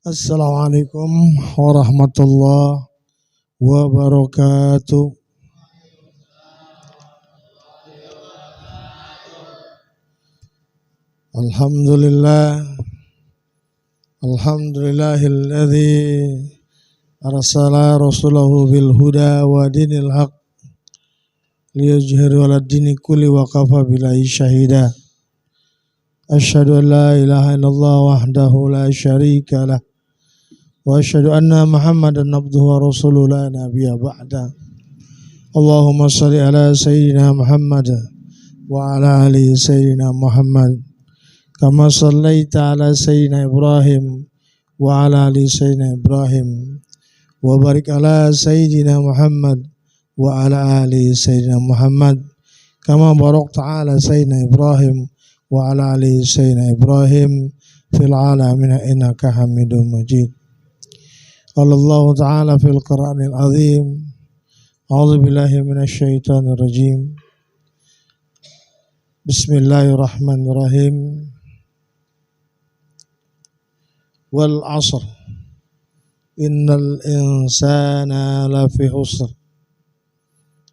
Assalamualaikum warahmatullahi wabarakatuh. Alhamdulillahilladzi arsala rasulahu bil huda wa dinil haq liyuzhirahu 'alad dini kulli wa kafa billahi syahida. Asyhadu an la ilaha illallah wahdahu la syarika lah wa asyhadu anna Muhammadan abduhu wa rasuluhu la nabiyya ba'da. Allahumma shalli ala sayyidina Muhammad wa ala ali sayyidina Muhammad kama shallaita ala sayyidina Ibrahim wa ala ali sayyidina Ibrahim wa barik ala sayyidina Muhammad wa ala ali sayyidina Muhammad kama barakta ala sayyidina Ibrahim wa ala ali sayyidina Ibrahim fil alamin innaka Hamidum Majid. Qala Allah Ta'ala fil Qur'anil Azim. A'udzu billahi minasy syaithanir rajim. Bismillahirrahmanirrahim. Wal 'ashr. Innal insana lafi khusr.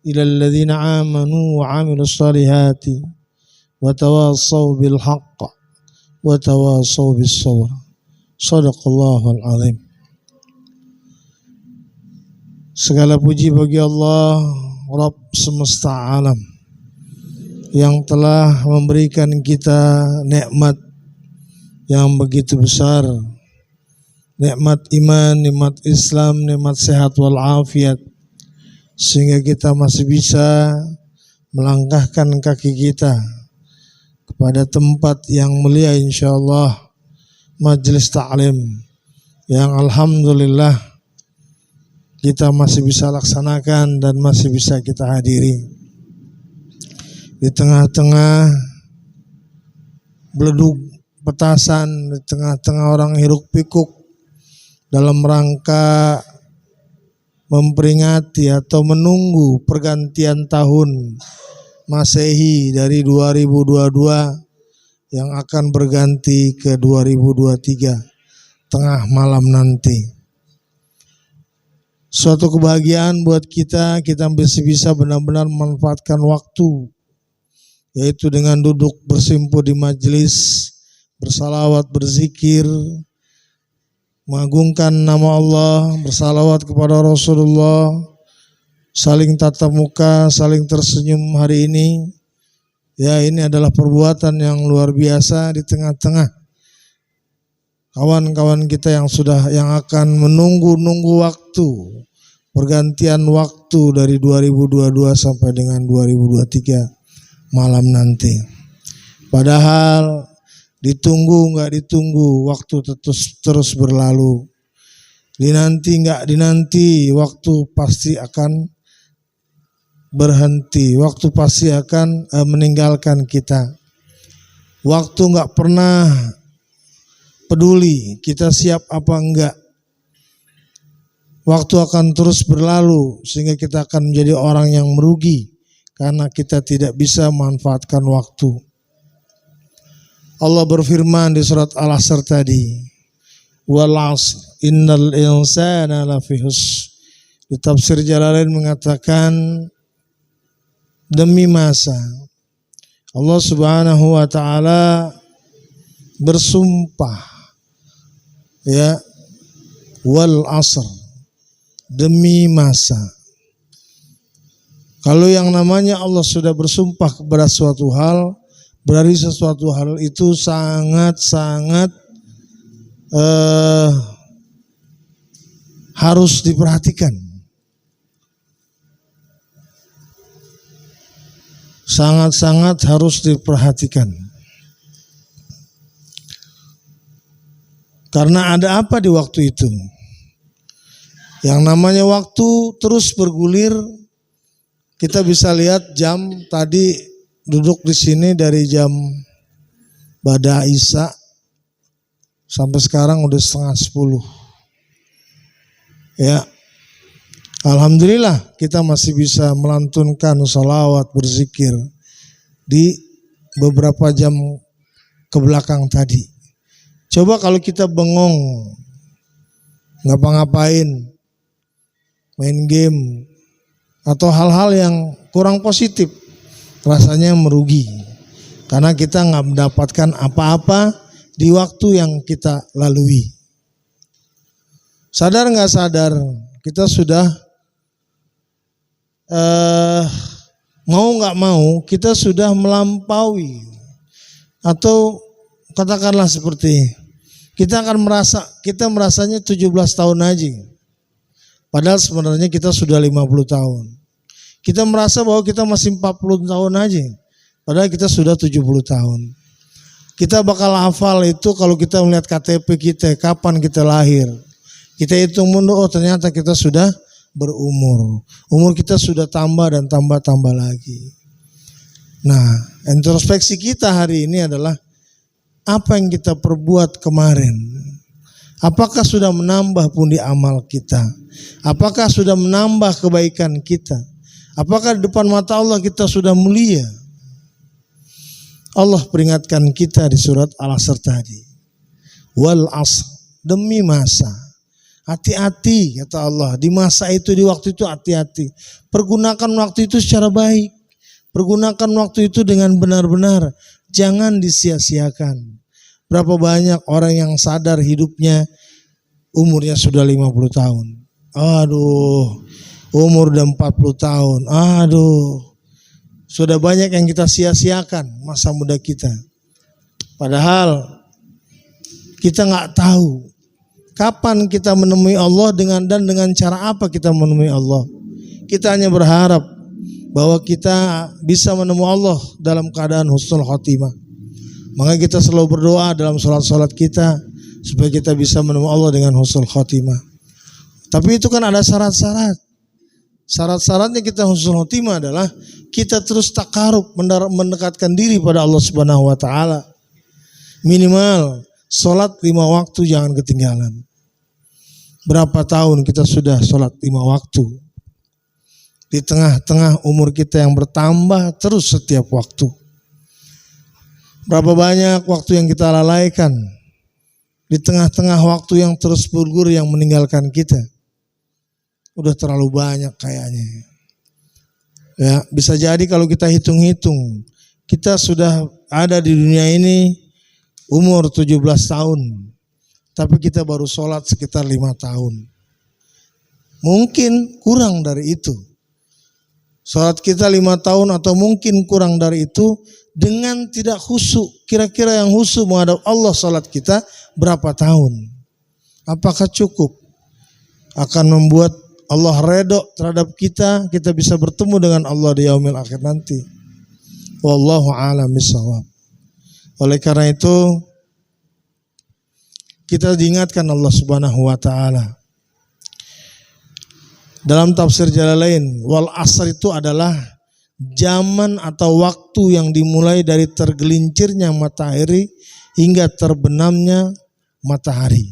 Ila alladhina amanu wa 'amilus solihati wa tawassaw bil haqq wa tawassaw bis sabr. Shadaqallahul 'azim. Segala puji bagi Allah, Rabb semesta alam, yang telah memberikan kita nikmat yang begitu besar, nikmat iman, nikmat Islam, nikmat sehat wal afiat, sehingga kita masih bisa melangkahkan kaki kita kepada tempat yang mulia insyaallah, majelis ta'lim yang alhamdulillah kita masih bisa laksanakan dan masih bisa kita hadiri. Di tengah-tengah beleduk petasan, di tengah-tengah orang hiruk pikuk dalam rangka memperingati atau menunggu pergantian tahun Masehi dari 2022 yang akan berganti ke 2023 tengah malam nanti. Suatu kebahagiaan buat kita masih bisa benar-benar memanfaatkan waktu, yaitu dengan duduk bersimpuh di majelis, bersalawat, berzikir, mengagungkan nama Allah, bersalawat kepada Rasulullah, saling tatap muka, saling tersenyum hari ini. Ya, ini adalah perbuatan yang luar biasa di tengah-tengah kawan-kawan kita yang akan menunggu waktu, pergantian waktu dari 2022 sampai dengan 2023 malam nanti. Padahal ditunggu nggak ditunggu, waktu terus berlalu. Dinanti nggak dinanti, waktu pasti akan berhenti. Waktu pasti akan meninggalkan kita. Waktu nggak pernah peduli kita siap apa enggak. Waktu akan terus berlalu sehingga kita akan menjadi orang yang merugi karena kita tidak bisa memanfaatkan waktu. Allah berfirman di surat Al-Asr tadi, wal 'ashr innal insana lafi khusr. Di tafsir Jalalain mengatakan demi masa. Allah Subhanahu wa taala bersumpah, ya, wal 'ashr, demi masa. Kalau yang namanya Allah sudah bersumpah kepada suatu hal, berarti sesuatu hal itu sangat-sangat harus diperhatikan. Sangat-sangat harus diperhatikan. Karena ada apa di waktu itu? Yang namanya waktu terus bergulir. Kita bisa lihat jam tadi duduk di sini dari jam Bada Isya sampai sekarang udah 9:30. Ya, alhamdulillah kita masih bisa melantunkan sholawat, berzikir di beberapa jam ke belakang tadi. Coba kalau kita bengong ngapa-ngapain, main game, atau hal-hal yang kurang positif, rasanya merugi. Karena kita nggak mendapatkan apa-apa di waktu yang kita lalui. Sadar nggak sadar, kita sudah mau nggak mau, kita sudah melampaui. Atau katakanlah seperti kita merasanya 17 tahun aja. Padahal sebenarnya kita sudah 50 tahun. Kita merasa bahwa kita masih 40 tahun aja. Padahal kita sudah 70 tahun. Kita bakal hafal itu kalau kita melihat KTP kita, kapan kita lahir. Kita hitung mundur, oh ternyata kita sudah berumur. Umur kita sudah tambah dan tambah lagi. Nah, introspeksi kita hari ini adalah apa yang kita perbuat kemarin. Apakah sudah menambah pundi amal kita? Apakah sudah menambah kebaikan kita? Apakah di depan mata Allah kita sudah mulia? Allah peringatkan kita di surat Al-Asr tadi. Wal asr, demi masa. Hati-hati kata Allah, di masa itu, di waktu itu hati-hati. Pergunakan waktu itu secara baik. Pergunakan waktu itu dengan benar-benar. Jangan disia-siakan. Berapa banyak orang yang sadar hidupnya umurnya sudah 50 tahun. Aduh, umur udah 40 tahun. Aduh, sudah banyak yang kita sia-siakan masa muda kita. Padahal kita nggak tahu kapan kita menemui Allah dan dengan cara apa kita menemui Allah. Kita hanya berharap bahwa kita bisa menemui Allah dalam keadaan husnul khotimah. Maka kita selalu berdoa dalam salat-salat kita supaya kita bisa menemui Allah dengan husnul khotimah. Tapi itu kan ada syarat-syarat. Syarat-syaratnya kita husnul khotimah adalah kita terus takarub, mendekatkan diri pada Allah Subhanahu wa taala. Minimal salat 5 waktu jangan ketinggalan. Berapa tahun kita sudah salat 5 waktu? Di tengah-tengah umur kita yang bertambah terus setiap waktu. Berapa banyak waktu yang kita lalaikan di tengah-tengah waktu yang terus bergulir yang meninggalkan kita. Udah terlalu banyak kayaknya. Ya, bisa jadi kalau kita hitung-hitung, kita sudah ada di dunia ini umur 17 tahun. Tapi kita baru sholat sekitar 5 tahun. Mungkin kurang dari itu. Sholat kita 5 tahun atau mungkin kurang dari itu. Dengan tidak khusyuk, kira-kira yang khusyuk menghadap Allah salat kita berapa tahun? Apakah cukup? Akan membuat Allah redha terhadap kita bisa bertemu dengan Allah di yaumil akhir nanti. Wallahu a'lam bishawab. Oleh karena itu kita diingatkan Allah Subhanahu wa taala. Dalam tafsir Jalalain, wal asr itu adalah zaman atau waktu yang dimulai dari tergelincirnya matahari hingga terbenamnya matahari.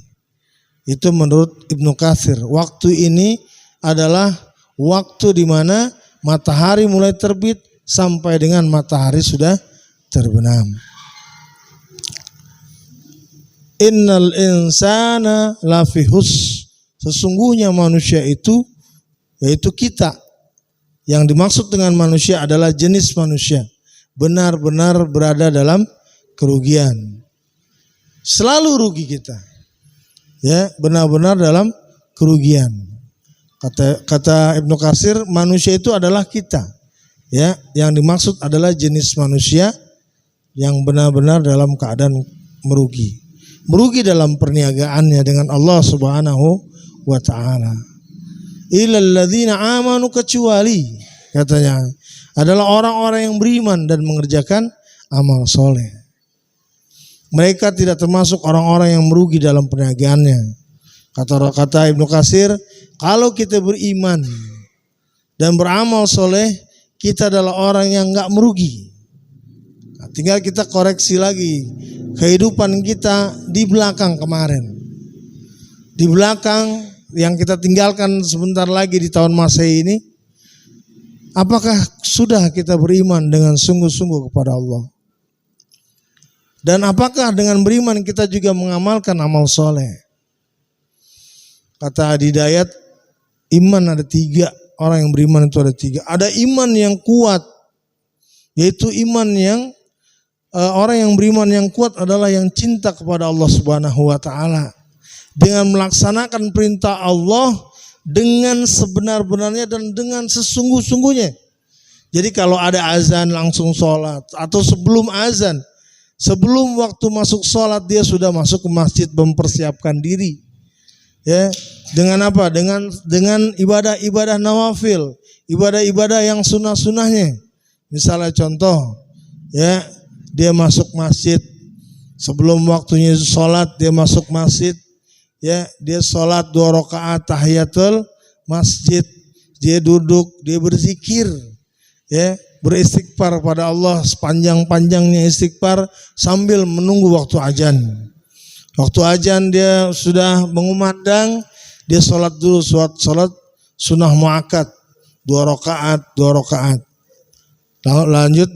Itu menurut Ibnu Katsir. Waktu ini adalah waktu di mana matahari mulai terbit sampai dengan matahari sudah terbenam. Innal insana lafi husr. Sesungguhnya manusia itu, yaitu kita. Yang dimaksud dengan manusia adalah jenis manusia. Benar-benar berada dalam kerugian. Selalu rugi kita. Ya, benar-benar dalam kerugian. Kata Ibnu Katsir, manusia itu adalah kita. Ya, yang dimaksud adalah jenis manusia yang benar-benar dalam keadaan merugi. Merugi dalam perniagaannya dengan Allah Subhanahu wa taala. Illal ladzina amanu, kecuali katanya adalah orang-orang yang beriman dan mengerjakan amal soleh. Mereka tidak termasuk orang-orang yang merugi dalam perniagaannya. Kata Ibnu Katsir, kalau kita beriman dan beramal soleh, kita adalah orang yang enggak merugi. Nah, tinggal kita koreksi lagi kehidupan kita di belakang kemarin. Di belakang yang kita tinggalkan sebentar lagi di tahun Masehi ini, apakah sudah kita beriman dengan sungguh-sungguh kepada Allah? Dan apakah dengan beriman kita juga mengamalkan amal soleh? Kata Hidayat, iman ada 3. Orang yang beriman itu ada 3. Ada iman yang kuat, yaitu iman yang orang yang beriman yang kuat adalah yang cinta kepada Allah Subhanahu wa taala. Dengan melaksanakan perintah Allah dengan sebenar-benarnya dan dengan sesungguh-sungguhnya. Jadi kalau ada azan langsung sholat, atau sebelum azan, sebelum waktu masuk sholat dia sudah masuk ke masjid mempersiapkan diri. Ya, dengan apa? Dengan ibadah-ibadah nawafil, ibadah-ibadah yang sunnah-sunnahnya. Misalnya contoh, ya, dia masuk masjid sebelum waktunya sholat, dia masuk masjid, ya, dia sholat 2 rakaat tahiyatul masjid, dia duduk, dia berzikir, ya, beristighfar pada Allah sepanjang-panjangnya istighfar sambil menunggu waktu azan. Waktu azan dia sudah mengumandang, dia sholat dulu, sholat sunnah muakkad 2 rakaat. Lanjut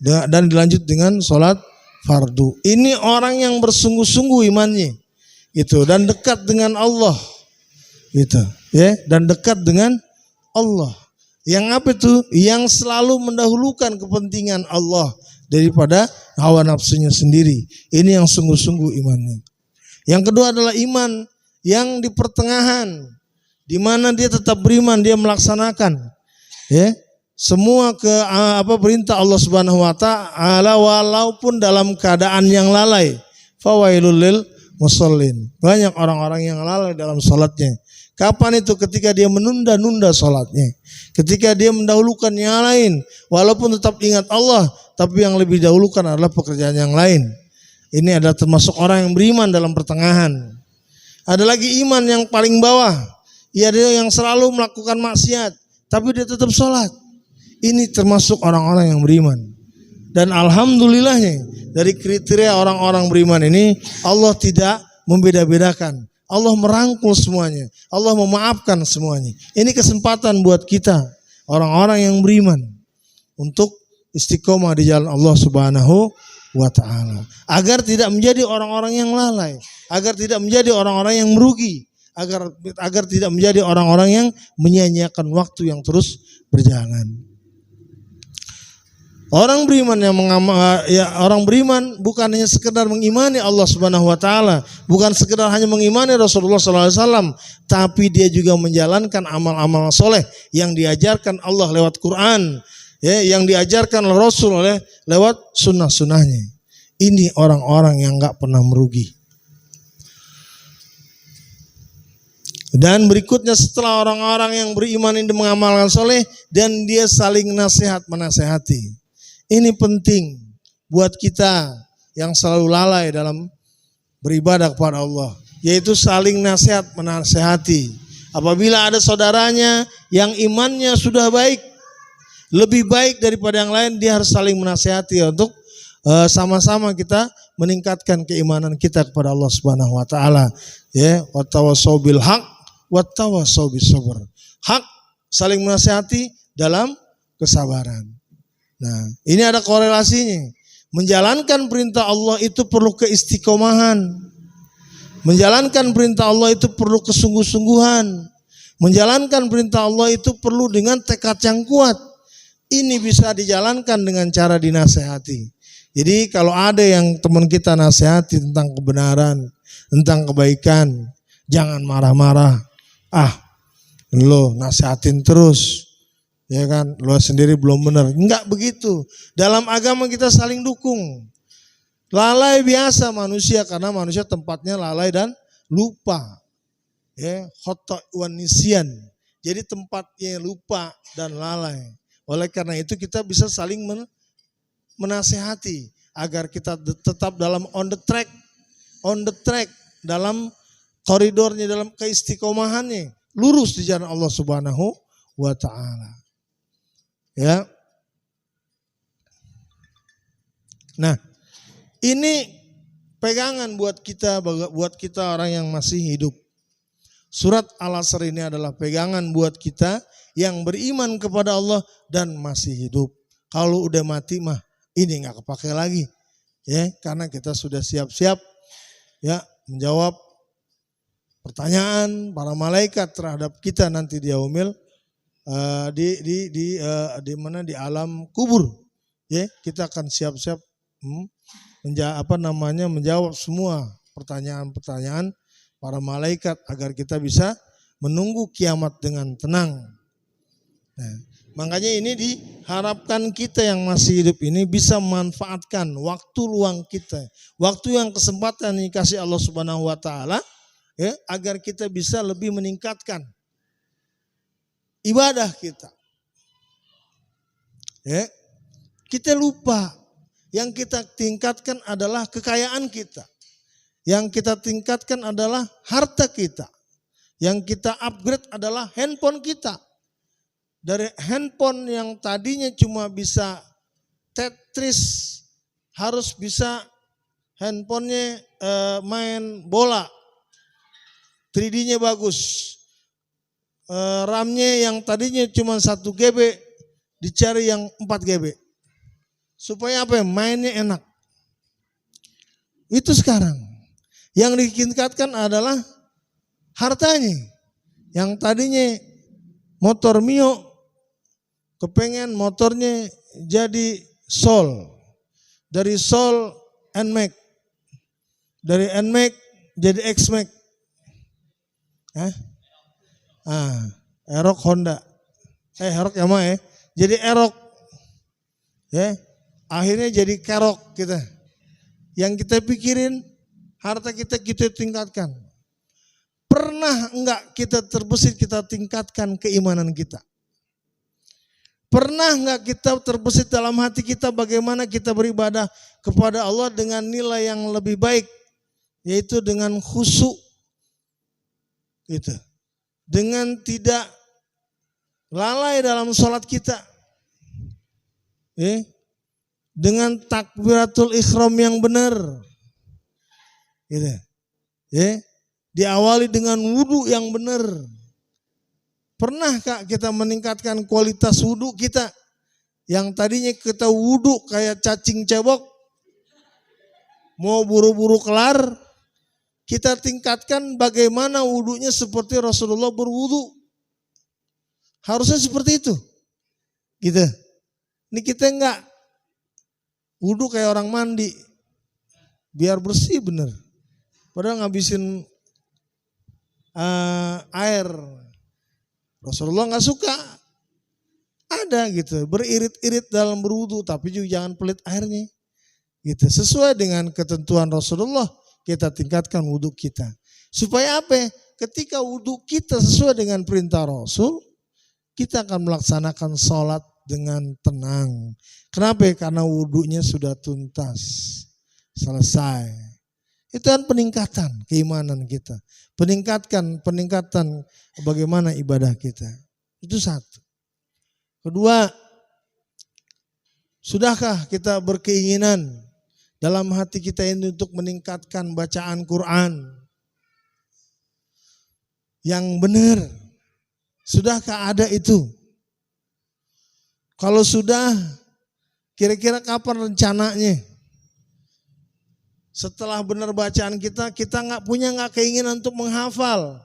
dan dilanjut dengan sholat fardu. Ini orang yang bersungguh-sungguh imannya, itu, dan dekat dengan Allah, gitu, ya, dan dekat dengan Allah. Yang apa itu? Yang selalu mendahulukan kepentingan Allah daripada hawa nafsunya sendiri. Ini yang sungguh-sungguh imannya. Yang kedua adalah iman yang di pertengahan, di mana dia tetap beriman, dia melaksanakan, ya, semua perintah Allah Subhanahu wa taala walaupun dalam keadaan yang lalai. Fawailul lil musallin. Banyak orang-orang yang lalai dalam salatnya. Kapan itu? Ketika dia menunda-nunda salatnya. Ketika dia mendahulukan yang lain, walaupun tetap ingat Allah, tapi yang lebih dahulukan adalah pekerjaan yang lain. Ini adalah termasuk orang yang beriman dalam pertengahan. Ada lagi iman yang paling bawah. Ia dia yang selalu melakukan maksiat, tapi dia tetap sholat. Ini termasuk orang-orang yang beriman. Dan alhamdulillahnya dari kriteria orang-orang beriman ini, Allah tidak membeda-bedakan. Allah merangkul semuanya. Allah memaafkan semuanya. Ini kesempatan buat kita, orang-orang yang beriman, untuk istiqomah di jalan Allah Subhanahu wa ta'ala. Agar tidak menjadi orang-orang yang lalai. Agar tidak menjadi orang-orang yang merugi. Agar tidak menjadi orang-orang yang menyia-nyiakan waktu yang terus berjalan. Orang beriman orang beriman bukan hanya sekedar mengimani Allah Subhanahu wa taala, bukan sekedar hanya mengimani Rasulullah sallallahu alaihi wasallam, tapi dia juga menjalankan amal-amal soleh yang diajarkan Allah lewat Quran, ya, yang diajarkan oleh Rasul lewat sunnah-sunnahnya. Ini orang-orang yang enggak pernah merugi. Dan berikutnya setelah orang-orang yang beriman ini mengamalkan soleh dan dia saling menasehati. Ini penting buat kita yang selalu lalai dalam beribadah kepada Allah, yaitu saling menasehati. Apabila ada saudaranya yang imannya sudah baik, lebih baik daripada yang lain, dia harus saling menasehati untuk sama-sama kita meningkatkan keimanan kita kepada Allah Subhanahu wa taala. Ya, wattawassaw bil haq wattawassaw bis sabr. Hak, saling menasehati dalam kesabaran. Nah, ini ada korelasinya. Menjalankan perintah Allah itu perlu keistiqomahan. Menjalankan perintah Allah itu perlu kesungguh-sungguhan. Menjalankan perintah Allah itu perlu dengan tekad yang kuat. Ini bisa dijalankan dengan cara dinasehati. Jadi kalau ada yang teman kita nasihati tentang kebenaran, tentang kebaikan, jangan marah-marah. Lo nasihatin terus. Ya kan, lo sendiri belum benar. Enggak begitu. Dalam agama kita saling dukung. Lalai biasa manusia, karena manusia tempatnya lalai dan lupa. Ya, khata' wan nisyan. Jadi tempatnya lupa dan lalai. Oleh karena itu kita bisa saling menasehati agar kita tetap dalam on the track, dalam koridornya, dalam keistiqomahannya, lurus di jalan Allah Subhanahu wa taala. Ya. Nah, ini pegangan buat kita orang yang masih hidup. Surat Al-Asr ini adalah pegangan buat kita yang beriman kepada Allah dan masih hidup. Kalau udah mati mah ini nggak kepake lagi, ya, karena kita sudah siap-siap, ya, menjawab pertanyaan para malaikat terhadap kita nanti di yaumil di alam kubur. Ya, kita akan siap-siap menjawab semua pertanyaan-pertanyaan para malaikat agar kita bisa menunggu kiamat dengan tenang. Nah, makanya ini diharapkan kita yang masih hidup ini bisa memanfaatkan waktu luang kita, waktu yang kesempatan yang dikasih Allah Subhanahu wa taala, ya, agar kita bisa lebih meningkatkan ibadah kita. Ya, kita lupa yang kita tingkatkan adalah kekayaan kita. Yang kita tingkatkan adalah harta kita. Yang kita upgrade adalah handphone kita. Dari handphone yang tadinya cuma bisa Tetris, harus bisa handphonenya main bola, 3D-nya bagus. RAM-nya yang tadinya cuma 1 GB, dicari yang 4 GB. Supaya apa ya? Mainnya enak. Itu sekarang. Yang ditingkatkan adalah hartanya. Yang tadinya motor Mio, kepengen motornya jadi Soul. Dari Soul NMAX. Dari NMAX jadi XMAX. Aerox Honda. Aerox Yamaha ya. Jadi Aerox. Ya. Akhirnya jadi Kerok kita. Yang kita pikirin harta kita tingkatkan. Pernah enggak kita terbesit kita tingkatkan keimanan kita? Pernah enggak kita terbesit dalam hati kita bagaimana kita beribadah kepada Allah dengan nilai yang lebih baik, yaitu dengan khusyuk, gitu. Dengan tidak lalai dalam sholat kita, dengan takbiratul ihram yang benar, gitu. Diawali dengan wudhu yang benar. Pernahkah kita meningkatkan kualitas wudhu kita? Yang tadinya kita wudhu kayak cacing cebok, mau buru-buru kelar, kita tingkatkan bagaimana wudhunya seperti Rasulullah berwudhu. Harusnya seperti itu. Gitu. Ini kita enggak wudhu kayak orang mandi, biar bersih bener. Padahal ngabisin air. Rasulullah nggak suka. Ada gitu, beririt-irit dalam berwudu, tapi juga jangan pelit airnya. Gitu, sesuai dengan ketentuan Rasulullah, kita tingkatkan wudu kita. Supaya apa? Ketika wudu kita sesuai dengan perintah Rasul, kita akan melaksanakan sholat dengan tenang. Kenapa? Karena wudunya sudah tuntas, selesai. Itu kan peningkatan keimanan kita. Peningkatan bagaimana ibadah kita. Itu satu. Kedua, sudahkah kita berkeinginan dalam hati kita ini untuk meningkatkan bacaan Quran yang benar? Sudahkah ada itu? Kalau sudah, kira-kira kapan rencananya? Setelah benar bacaan kita nggak punya keinginan untuk menghafal.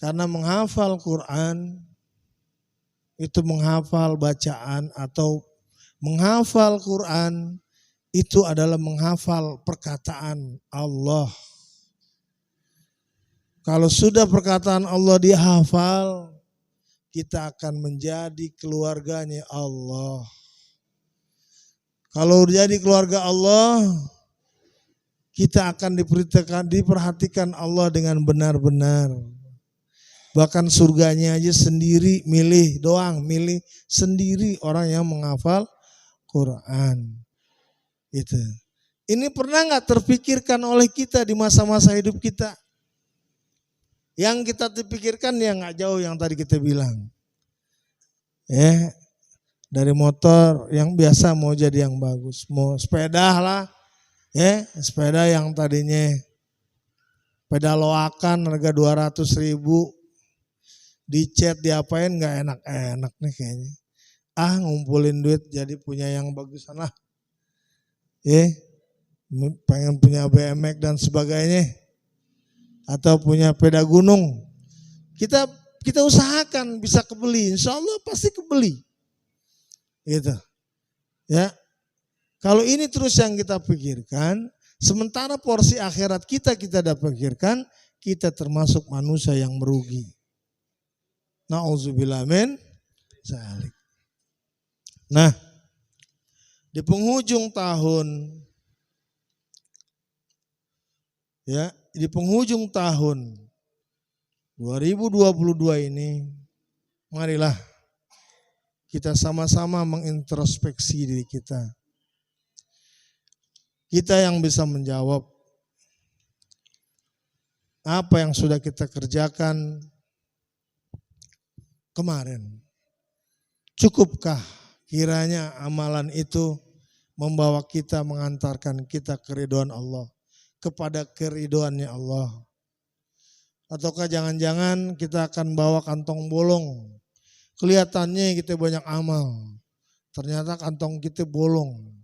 Karena menghafal Quran itu menghafal bacaan, atau menghafal Quran itu adalah menghafal perkataan Allah. Kalau sudah perkataan Allah dihafal, kita akan menjadi keluarganya Allah. Kalau jadi keluarga Allah, kita akan diperhatikan Allah dengan benar-benar. Bahkan surganya aja sendiri milih sendiri orang yang menghafal Quran. Itu. Ini pernah nggak terpikirkan oleh kita di masa-masa hidup kita? Yang kita terpikirkan ya nggak jauh yang tadi kita bilang. Dari motor yang biasa mau jadi yang bagus, mau sepeda lah. Sepeda yang tadinya sepeda loakan harga 200.000, dicet diapain nggak enak-enak nih kayaknya. Ngumpulin duit jadi punya yang bagusan lah. Pengen punya BMX dan sebagainya. atau punya sepeda gunung, kita usahakan bisa kebeli, insya Allah pasti kebeli. Gitu. Ya. Kalau ini terus yang kita pikirkan, sementara porsi akhirat kita tidak pikirkan, kita termasuk manusia yang merugi. Na'udzubillah min dzalik. Nah, di penghujung tahun, ya, di penghujung tahun 2022 ini, marilah kita sama-sama mengintrospeksi diri kita. Kita yang bisa menjawab apa yang sudah kita kerjakan kemarin. Cukupkah kiranya amalan itu membawa kita, mengantarkan kita keridhaan Allah, kepada keridhaannya Allah? Ataukah jangan-jangan kita akan bawa kantong bolong? Kelihatannya kita banyak amal, ternyata kantong kita bolong.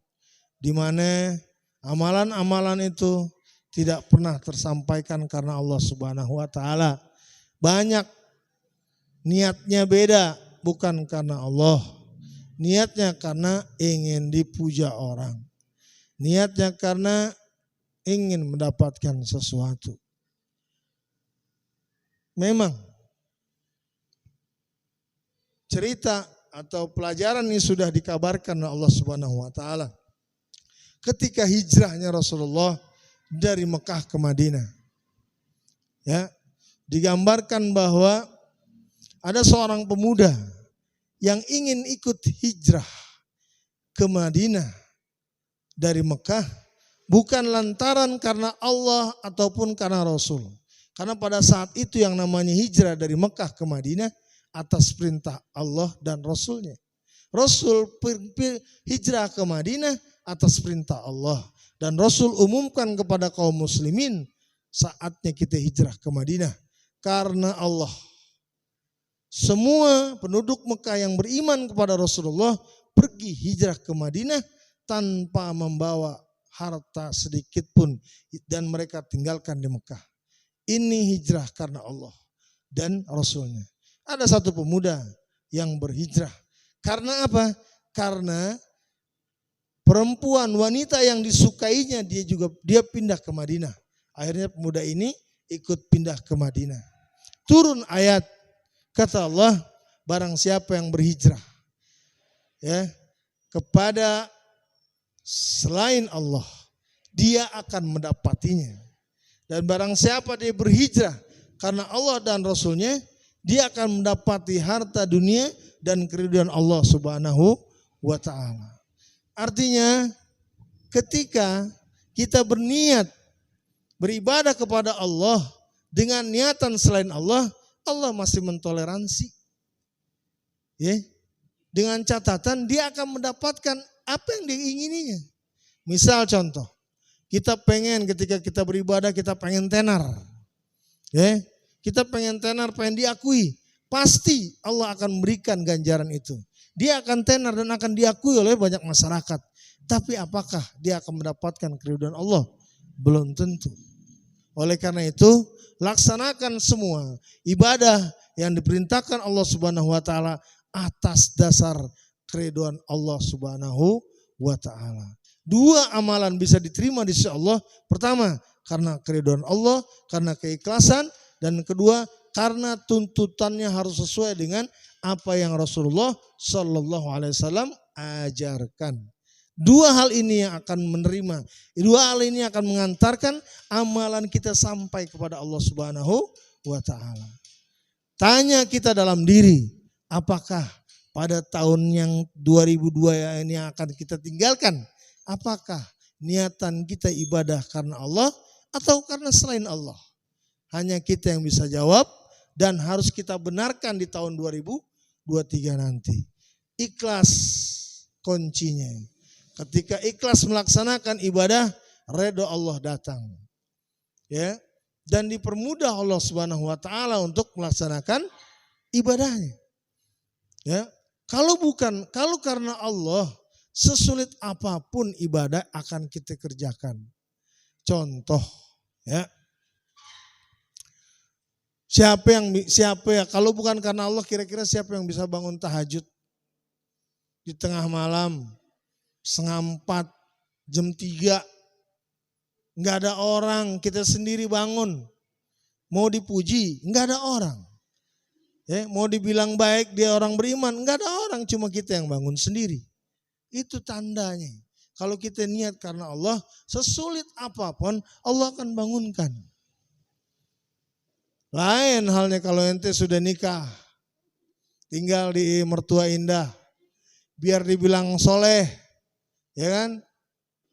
Di mana amalan-amalan itu tidak pernah tersampaikan karena Allah Subhanahu wa taala. Banyak niatnya beda, bukan karena Allah. Niatnya karena ingin dipuja orang. Niatnya karena ingin mendapatkan sesuatu. Memang cerita atau pelajaran ini sudah dikabarkan oleh Allah Subhanahu wa taala ketika hijrahnya Rasulullah dari Mekah ke Madinah. Ya, digambarkan bahwa ada seorang pemuda yang ingin ikut hijrah ke Madinah dari Mekah bukan lantaran karena Allah ataupun karena Rasul. Karena pada saat itu yang namanya hijrah dari Mekah ke Madinah atas perintah Allah dan Rasulnya. Rasul hijrah ke Madinah atas perintah Allah. Dan Rasul umumkan kepada kaum muslimin, saatnya kita hijrah ke Madinah. Karena Allah. Semua penduduk Mekah yang beriman kepada Rasulullah pergi hijrah ke Madinah tanpa membawa harta sedikit pun. Dan mereka tinggalkan di Mekah. Ini hijrah karena Allah dan Rasulnya. Ada satu pemuda yang berhijrah. Karena apa? Karena perempuan wanita yang disukainya dia pindah ke Madinah. Akhirnya pemuda ini ikut pindah ke Madinah. Turun ayat, kata Allah, barang siapa yang berhijrah ya kepada selain Allah, dia akan mendapatinya. Dan barang siapa dia berhijrah karena Allah dan Rasulnya, dia akan mendapati harta dunia dan keridhaan Allah Subhanahu wa ta'ala. Artinya ketika kita berniat beribadah kepada Allah dengan niatan selain Allah, Allah masih mentoleransi. Ya. Dengan catatan dia akan mendapatkan apa yang diingininya. Misal contoh, kita pengen ketika kita beribadah kita pengen tenar. Ya. Kita pengen tenar, pengen diakui. Pasti Allah akan memberikan ganjaran itu. Dia akan tenar dan akan diakui oleh banyak masyarakat. Tapi apakah dia akan mendapatkan keridhaan Allah? Belum tentu. Oleh karena itu, laksanakan semua ibadah yang diperintahkan Allah Subhanahu wa taala atas dasar keridhaan Allah Subhanahu wa taala. Dua amalan bisa diterima di sisi Allah. Pertama, karena keridhaan Allah, karena keikhlasan. Dan kedua, karena tuntutannya harus sesuai dengan apa yang Rasulullah Shallallahu Alaihi Wasallam ajarkan. Dua hal ini yang akan menerima, dua hal ini akan mengantarkan amalan kita sampai kepada Allah Subhanahu wa taala. Tanya kita dalam diri, apakah pada tahun yang 2002 ini yang akan kita tinggalkan, apakah niatan kita ibadah karena Allah atau karena selain Allah? Hanya kita yang bisa jawab dan harus kita benarkan di tahun 2023 nanti. Ikhlas kuncinya. Ketika ikhlas melaksanakan ibadah, redha Allah datang. Ya, dan dipermudah Allah Subhanahu wa taala untuk melaksanakan ibadahnya. Ya, kalau karena Allah, sesulit apapun ibadah akan kita kerjakan. Contoh, ya. Siapa ya? Kalau bukan karena Allah, kira-kira siapa yang bisa bangun tahajud di tengah malam, 3:30, jam 3, nggak ada orang, kita sendiri bangun. Mau dipuji, nggak ada orang. Ya, mau dibilang baik dia orang beriman, nggak ada orang, cuma kita yang bangun sendiri. Itu tandanya. Kalau kita niat karena Allah, sesulit apapun Allah akan bangunkan. Lain halnya kalau ente sudah nikah, tinggal di mertua indah, biar dibilang soleh, ya kan?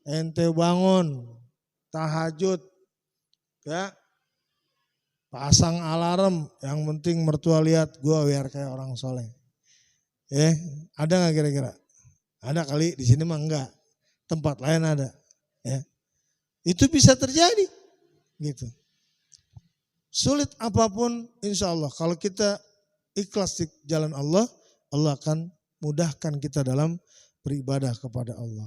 Ente bangun, tahajud, ya, pasang alarm, yang penting mertua lihat gue biar kayak orang soleh. Ada nggak kira-kira? Ada kali, di sini mah enggak, tempat lain ada. Ya. Itu bisa terjadi, gitu. Sulit apapun, insya Allah kalau kita ikhlas di jalan Allah, Allah akan mudahkan kita dalam beribadah kepada Allah.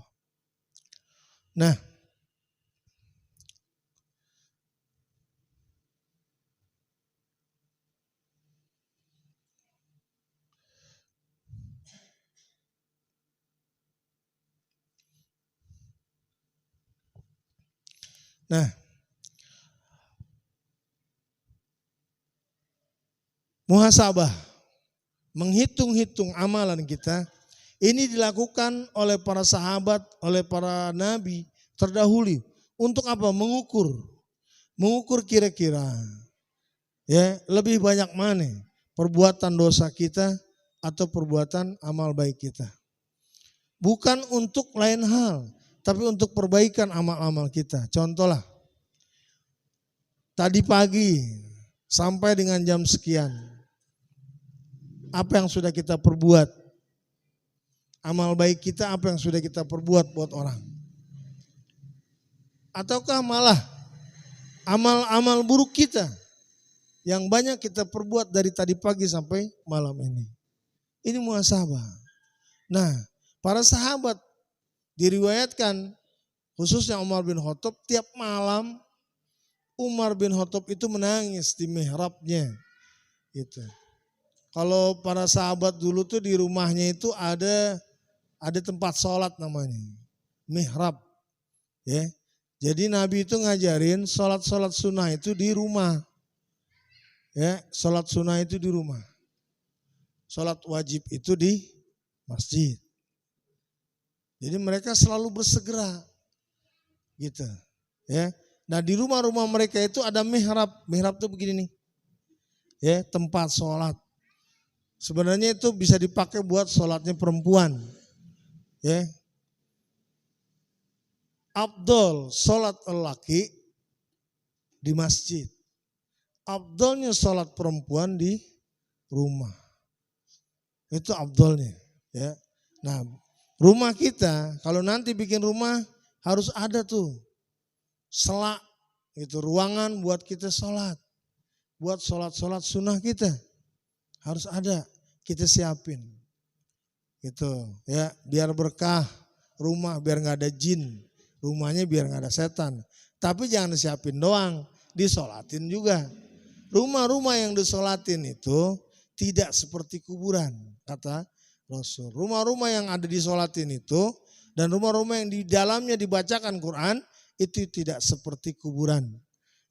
Nah, muhasabah, menghitung-hitung amalan kita, ini dilakukan oleh para sahabat, oleh para nabi terdahulu. Untuk apa? Mengukur kira-kira ya lebih banyak mana perbuatan dosa kita atau perbuatan amal baik kita. Bukan untuk lain hal, tapi untuk perbaikan amal-amal kita. Contohlah, tadi pagi sampai dengan jam sekian, apa yang sudah kita perbuat? Amal baik kita apa yang sudah kita perbuat buat orang? Ataukah malah amal-amal buruk kita yang banyak kita perbuat dari tadi pagi sampai malam ini? Ini muhasabah. Nah, para sahabat diriwayatkan, khususnya Umar bin Khattab, tiap malam Umar bin Khattab itu menangis di mihrabnya. Gitu. Kalau para sahabat dulu tuh di rumahnya itu ada tempat sholat namanya, mihrab. Ya, jadi Nabi itu ngajarin sholat sunnah itu di rumah. Ya, sholat sunnah itu di rumah. Sholat wajib itu di masjid. Jadi mereka selalu bersegera, gitu. Ya, nah di rumah-rumah mereka itu ada mihrab. Mihrab tuh begini nih, ya, tempat sholat. Sebenarnya itu bisa dipakai buat sholatnya perempuan. Ya. Afdol sholat lelaki di masjid. Afdolnya sholat perempuan di rumah. Itu afdolnya. Ya. Nah, rumah kita kalau nanti bikin rumah harus ada tuh selak, itu ruangan buat kita sholat. Buat sholat sunnah kita. Harus ada, kita siapin. Gitu ya, biar berkah rumah, biar nggak ada jin, rumahnya biar nggak ada setan. Tapi jangan disiapin doang, disolatin juga. Rumah-rumah yang disolatin itu tidak seperti kuburan, kata Rasul. Rumah-rumah yang ada disolatin itu dan rumah-rumah yang di dalamnya dibacakan Quran itu tidak seperti kuburan.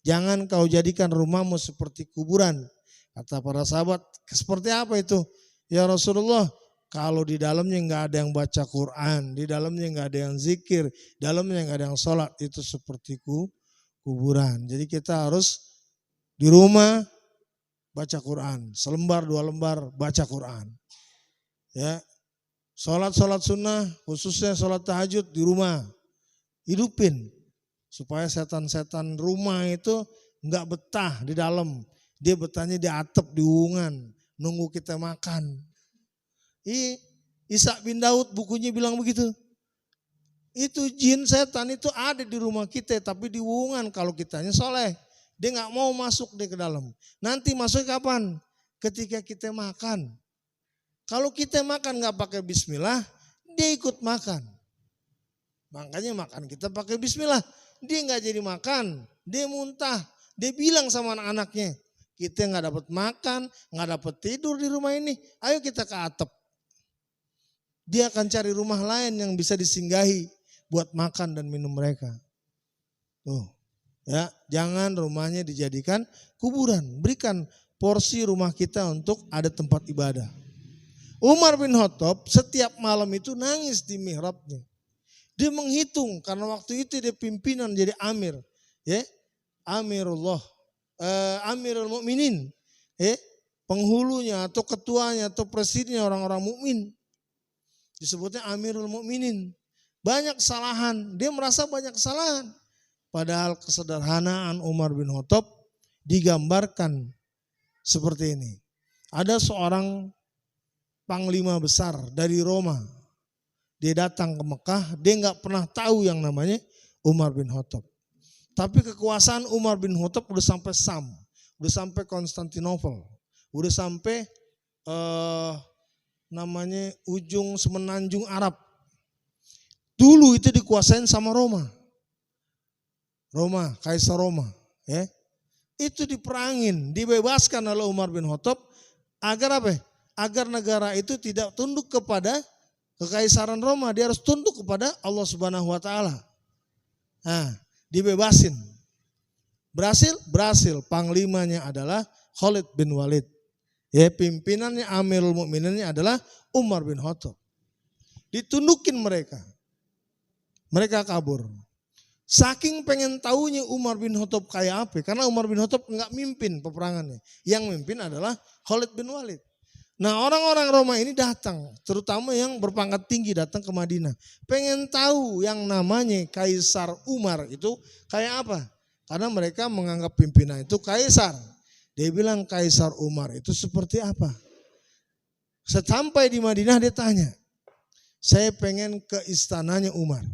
Jangan kau jadikan rumahmu seperti kuburan. Kata para sahabat, seperti apa itu? Ya Rasulullah, kalau di dalamnya nggak ada yang baca Quran, di dalamnya nggak ada yang zikir, di dalamnya nggak ada yang sholat, itu seperti kuburan. Jadi kita harus di rumah baca Quran, selembar 2 lembar baca Quran. Ya, sholat sunnah, khususnya sholat tahajud di rumah, hidupin supaya setan-setan rumah itu nggak betah di dalam. Dia betahnya di atap, di uungan, nunggu kita makan. Ishaq bin Daud bukunya bilang begitu. Itu jin setan itu ada di rumah kita, tapi di uungan kalau kitanya soleh. Dia nggak mau masuk dia ke dalam. Nanti masuk kapan? Ketika kita makan. Kalau kita makan nggak pakai bismillah, dia ikut makan. Makanya makan kita pakai bismillah. Dia nggak jadi makan, dia muntah. Dia bilang sama anak-anaknya, Kita nggak dapat makan, nggak dapat tidur di rumah ini. Ayo kita ke atap. Dia akan cari rumah lain yang bisa disinggahi buat makan dan minum mereka. Tuh, ya, jangan rumahnya dijadikan kuburan. Berikan porsi rumah kita untuk ada tempat ibadah. Umar bin Khattab setiap malam itu nangis di mihrabnya. Dia menghitung karena waktu itu dia pimpinan jadi amir, ya, Amirul Mukminin, ya, penghulunya atau ketuanya atau presidennya orang-orang mukmin. Disebutnya Amirul Mukminin. Banyak kesalahan, dia merasa banyak kesalahan. Padahal kesederhanaan Umar bin Khattab digambarkan seperti ini. Ada seorang panglima besar dari Roma. Dia datang ke Mekah, dia nggak pernah tahu yang namanya Umar bin Khattab. Tapi kekuasaan Umar bin Khattab udah sampai Sam, udah sampai Konstantinopel, udah sampai namanya ujung semenanjung Arab. Dulu itu dikuasain sama Roma, Kaisar Roma, ya. Itu diperangin, dibebaskan oleh Umar bin Khattab agar apa? Agar negara itu tidak tunduk kepada kekaisaran Roma, dia harus tunduk kepada Allah Subhanahu wa taala. Nah, dibebasin. Berhasil. Panglimanya adalah Khalid bin Walid. Ya, pimpinannya Amirul Mukmininnya adalah Umar bin Khattab. Ditundukin mereka. Mereka kabur. Saking pengen tahunya Umar bin Khattab kayak apa, karena Umar bin Khattab enggak mimpin peperangannya. Yang mimpin adalah Khalid bin Walid. Nah, orang-orang Roma ini datang, terutama yang berpangkat tinggi datang ke Madinah. Pengen tahu yang namanya Kaisar Umar itu kayak apa. Karena mereka menganggap pimpinan itu kaisar. Dia bilang Kaisar Umar itu seperti apa. Sampai di Madinah dia tanya, saya pengen ke istananya Umar.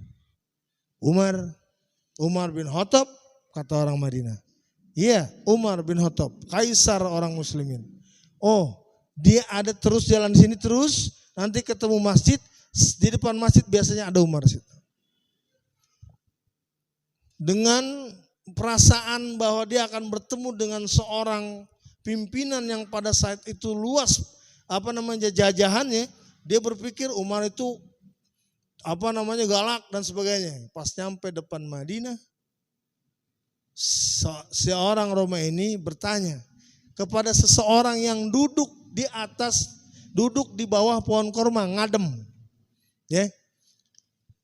Umar bin Khattab, kata orang Madinah. Iya, Umar bin Khattab, kaisar orang muslimin. Oh, dia ada terus jalan di sini terus, nanti ketemu masjid, di depan masjid biasanya ada Umar situ. Dengan perasaan bahwa dia akan bertemu dengan seorang pimpinan yang pada saat itu luas jajahannya, dia berpikir Umar itu galak dan sebagainya. Pas nyampe depan Madinah, seorang Roma ini bertanya kepada seseorang yang duduk di bawah pohon korma ngadem, ya.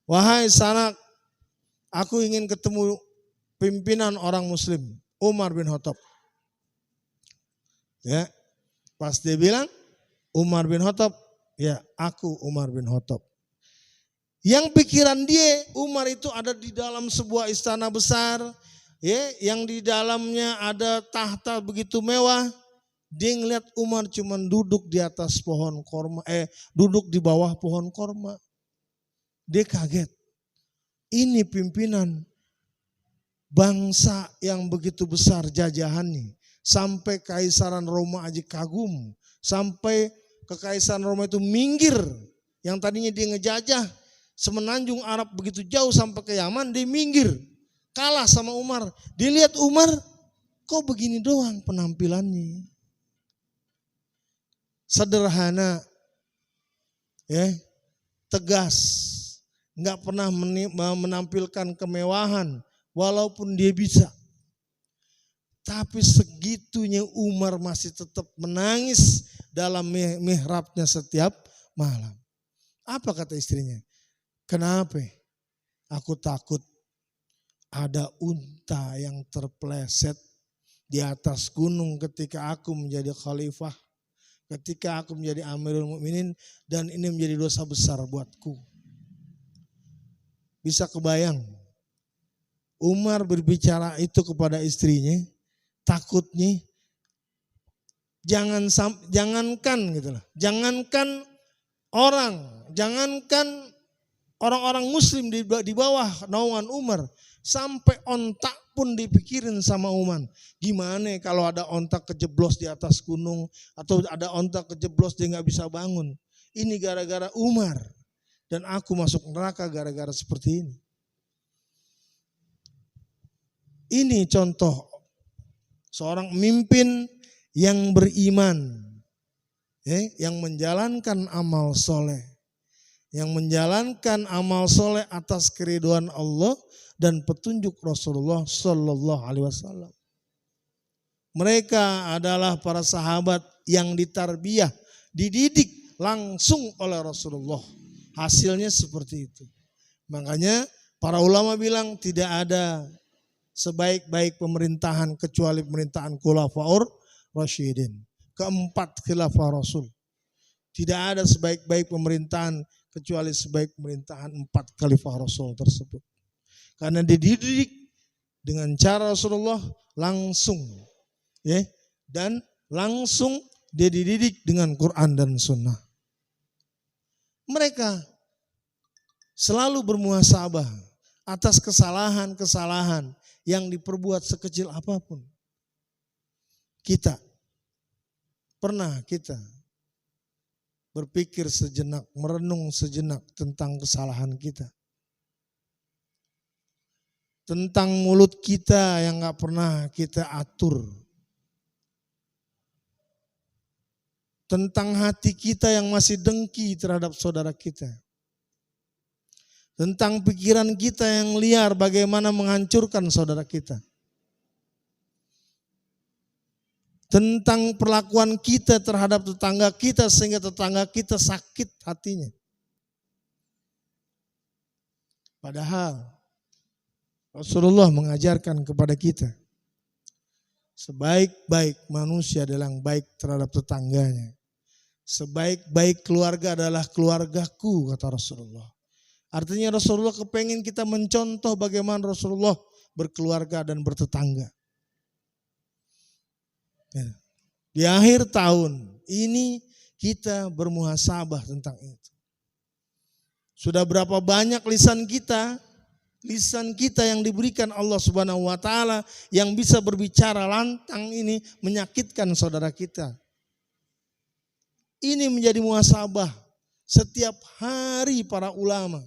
Wahai sanak, aku ingin ketemu pimpinan orang Muslim, Umar bin Khattab. Ya, pas dia bilang Umar bin Khattab, ya aku Umar bin Khattab. Yang pikiran dia Umar itu ada di dalam sebuah istana besar, ya, yang di dalamnya ada tahta begitu mewah. Dia ngeliat Umar cuman duduk di atas pohon korma, duduk di bawah pohon korma. Dia kaget. Ini pimpinan bangsa yang begitu besar jajahannya. Sampai kekaisaran Roma aja kagum. Sampai kekaisaran Roma itu minggir. Yang tadinya dia ngejajah semenanjung Arab begitu jauh sampai ke Yaman, dia minggir. Kalah sama Umar. Dilihat Umar, kok begini doang penampilannya. Sederhana, ya, tegas, nggak pernah menampilkan kemewahan, walaupun dia bisa. Tapi segitunya Umar masih tetap menangis dalam mihrabnya setiap malam. Apa kata istrinya? Kenapa? Aku takut ada unta yang terpeleset di atas gunung ketika aku menjadi khalifah. Ketika aku menjadi Amirul Mukminin, dan ini menjadi dosa besar buatku. Bisa kebayang Umar berbicara itu kepada istrinya, takutnya jangankan orang-orang Muslim di bawah naungan Umar, sampai ontak pun dipikirin sama Umar. Gimana kalau ada ontak kejeblos di atas gunung, atau ada ontak kejeblos dia nggak bisa bangun. Ini gara-gara Umar, dan aku masuk neraka gara-gara seperti ini. Ini contoh seorang pemimpin yang beriman, yang menjalankan amal soleh, yang menjalankan amal soleh atas keriduan Allah dan petunjuk Rasulullah Sallallahu Alaihi Wasallam. Mereka adalah para sahabat yang ditarbiyah, dididik langsung oleh Rasulullah. Hasilnya seperti itu. Makanya para ulama bilang tidak ada sebaik-baik pemerintahan kecuali pemerintahan Khulafaur Rasyidin. Keempat khilafah Rasul. Tidak ada sebaik-baik pemerintahan kecuali sebaik pemerintahan 4 khalifah Rasul tersebut. Karena dididik dengan cara Rasulullah langsung, dan langsung dia dididik dengan Quran dan Sunnah. Mereka selalu bermuhasabah atas kesalahan-kesalahan yang diperbuat sekecil apapun. Pernah kita berpikir sejenak, merenung sejenak tentang kesalahan kita. Tentang mulut kita yang gak pernah kita atur. Tentang hati kita yang masih dengki terhadap saudara kita. Tentang pikiran kita yang liar bagaimana menghancurkan saudara kita. Tentang perlakuan kita terhadap tetangga kita sehingga tetangga kita sakit hatinya. Padahal Rasulullah mengajarkan kepada kita, sebaik-baik manusia adalah yang baik terhadap tetangganya. Sebaik-baik keluarga adalah keluargaku, kata Rasulullah. Artinya Rasulullah kepengen kita mencontoh bagaimana Rasulullah berkeluarga dan bertetangga. Di akhir tahun ini kita bermuhasabah tentang itu. Sudah berapa banyak lisan kita yang diberikan Allah Subhanahu wa taala yang bisa berbicara lantang ini menyakitkan saudara kita. Ini menjadi muhasabah setiap hari para ulama.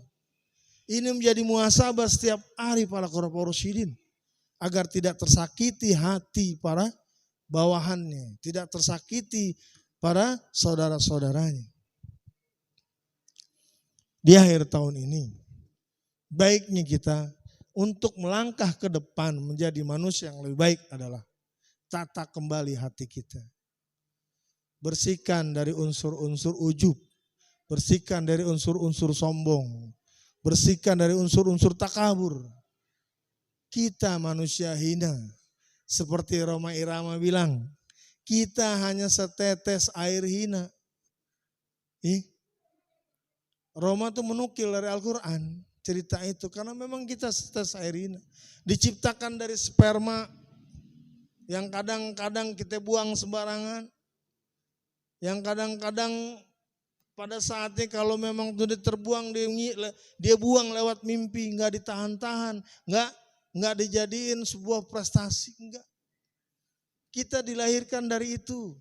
Ini menjadi muhasabah setiap hari para khulafaur rasyidin agar tidak tersakiti hati para bawahannya, tidak tersakiti para saudara-saudaranya. Di akhir tahun ini, baiknya kita untuk melangkah ke depan menjadi manusia yang lebih baik adalah tata kembali hati kita. Bersihkan dari unsur-unsur ujub, bersihkan dari unsur-unsur sombong, bersihkan dari unsur-unsur takabur. Kita manusia hina. Seperti Roma Irama bilang, kita hanya setetes air hina. Roma tuh menukil dari Al-Quran cerita itu karena memang kita setetes air hina. Diciptakan dari sperma yang kadang-kadang kita buang sembarangan. Yang kadang-kadang pada saatnya kalau memang sudah terbuang dia buang lewat mimpi, nggak ditahan-tahan, nggak dijadiin sebuah prestasi, enggak. Kita dilahirkan dari itu.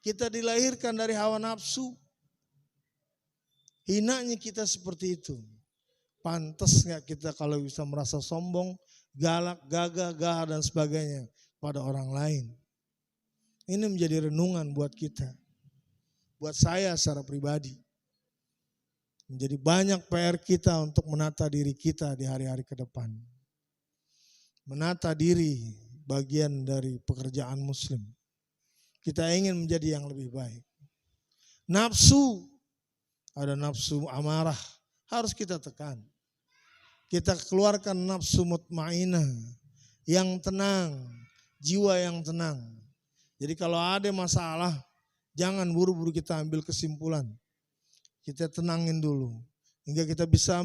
Kita dilahirkan dari hawa nafsu. Hinanya kita seperti itu. Pantas nggak kita kalau bisa merasa sombong, galak, gagah, gahar dan sebagainya pada orang lain. Ini menjadi renungan buat kita. Buat saya secara pribadi. Menjadi banyak PR kita untuk menata diri kita di hari-hari ke depan. Menata diri bagian dari pekerjaan muslim. Kita ingin menjadi yang lebih baik. Nafsu, ada nafsu amarah, harus kita tekan. Kita keluarkan nafsu mutmainah, yang tenang, jiwa yang tenang. Jadi kalau ada masalah, jangan buru-buru kita ambil kesimpulan. Kita tenangin dulu, hingga kita bisa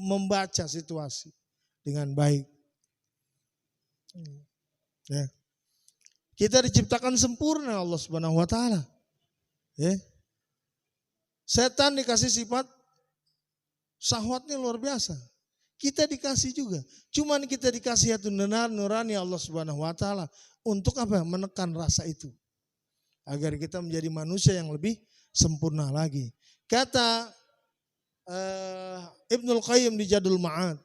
membaca situasi dengan baik. Ya. Kita diciptakan sempurna Allah Subhanahu wa taala. Ya. Setan dikasih sifat syahwatnya luar biasa. Kita dikasih juga. Cuman kita dikasih hati nurani Allah Subhanahu wa taala untuk apa? Menekan rasa itu. Agar kita menjadi manusia yang lebih sempurna lagi. Kata Ibnul Qayyim di Zadul Ma'ad,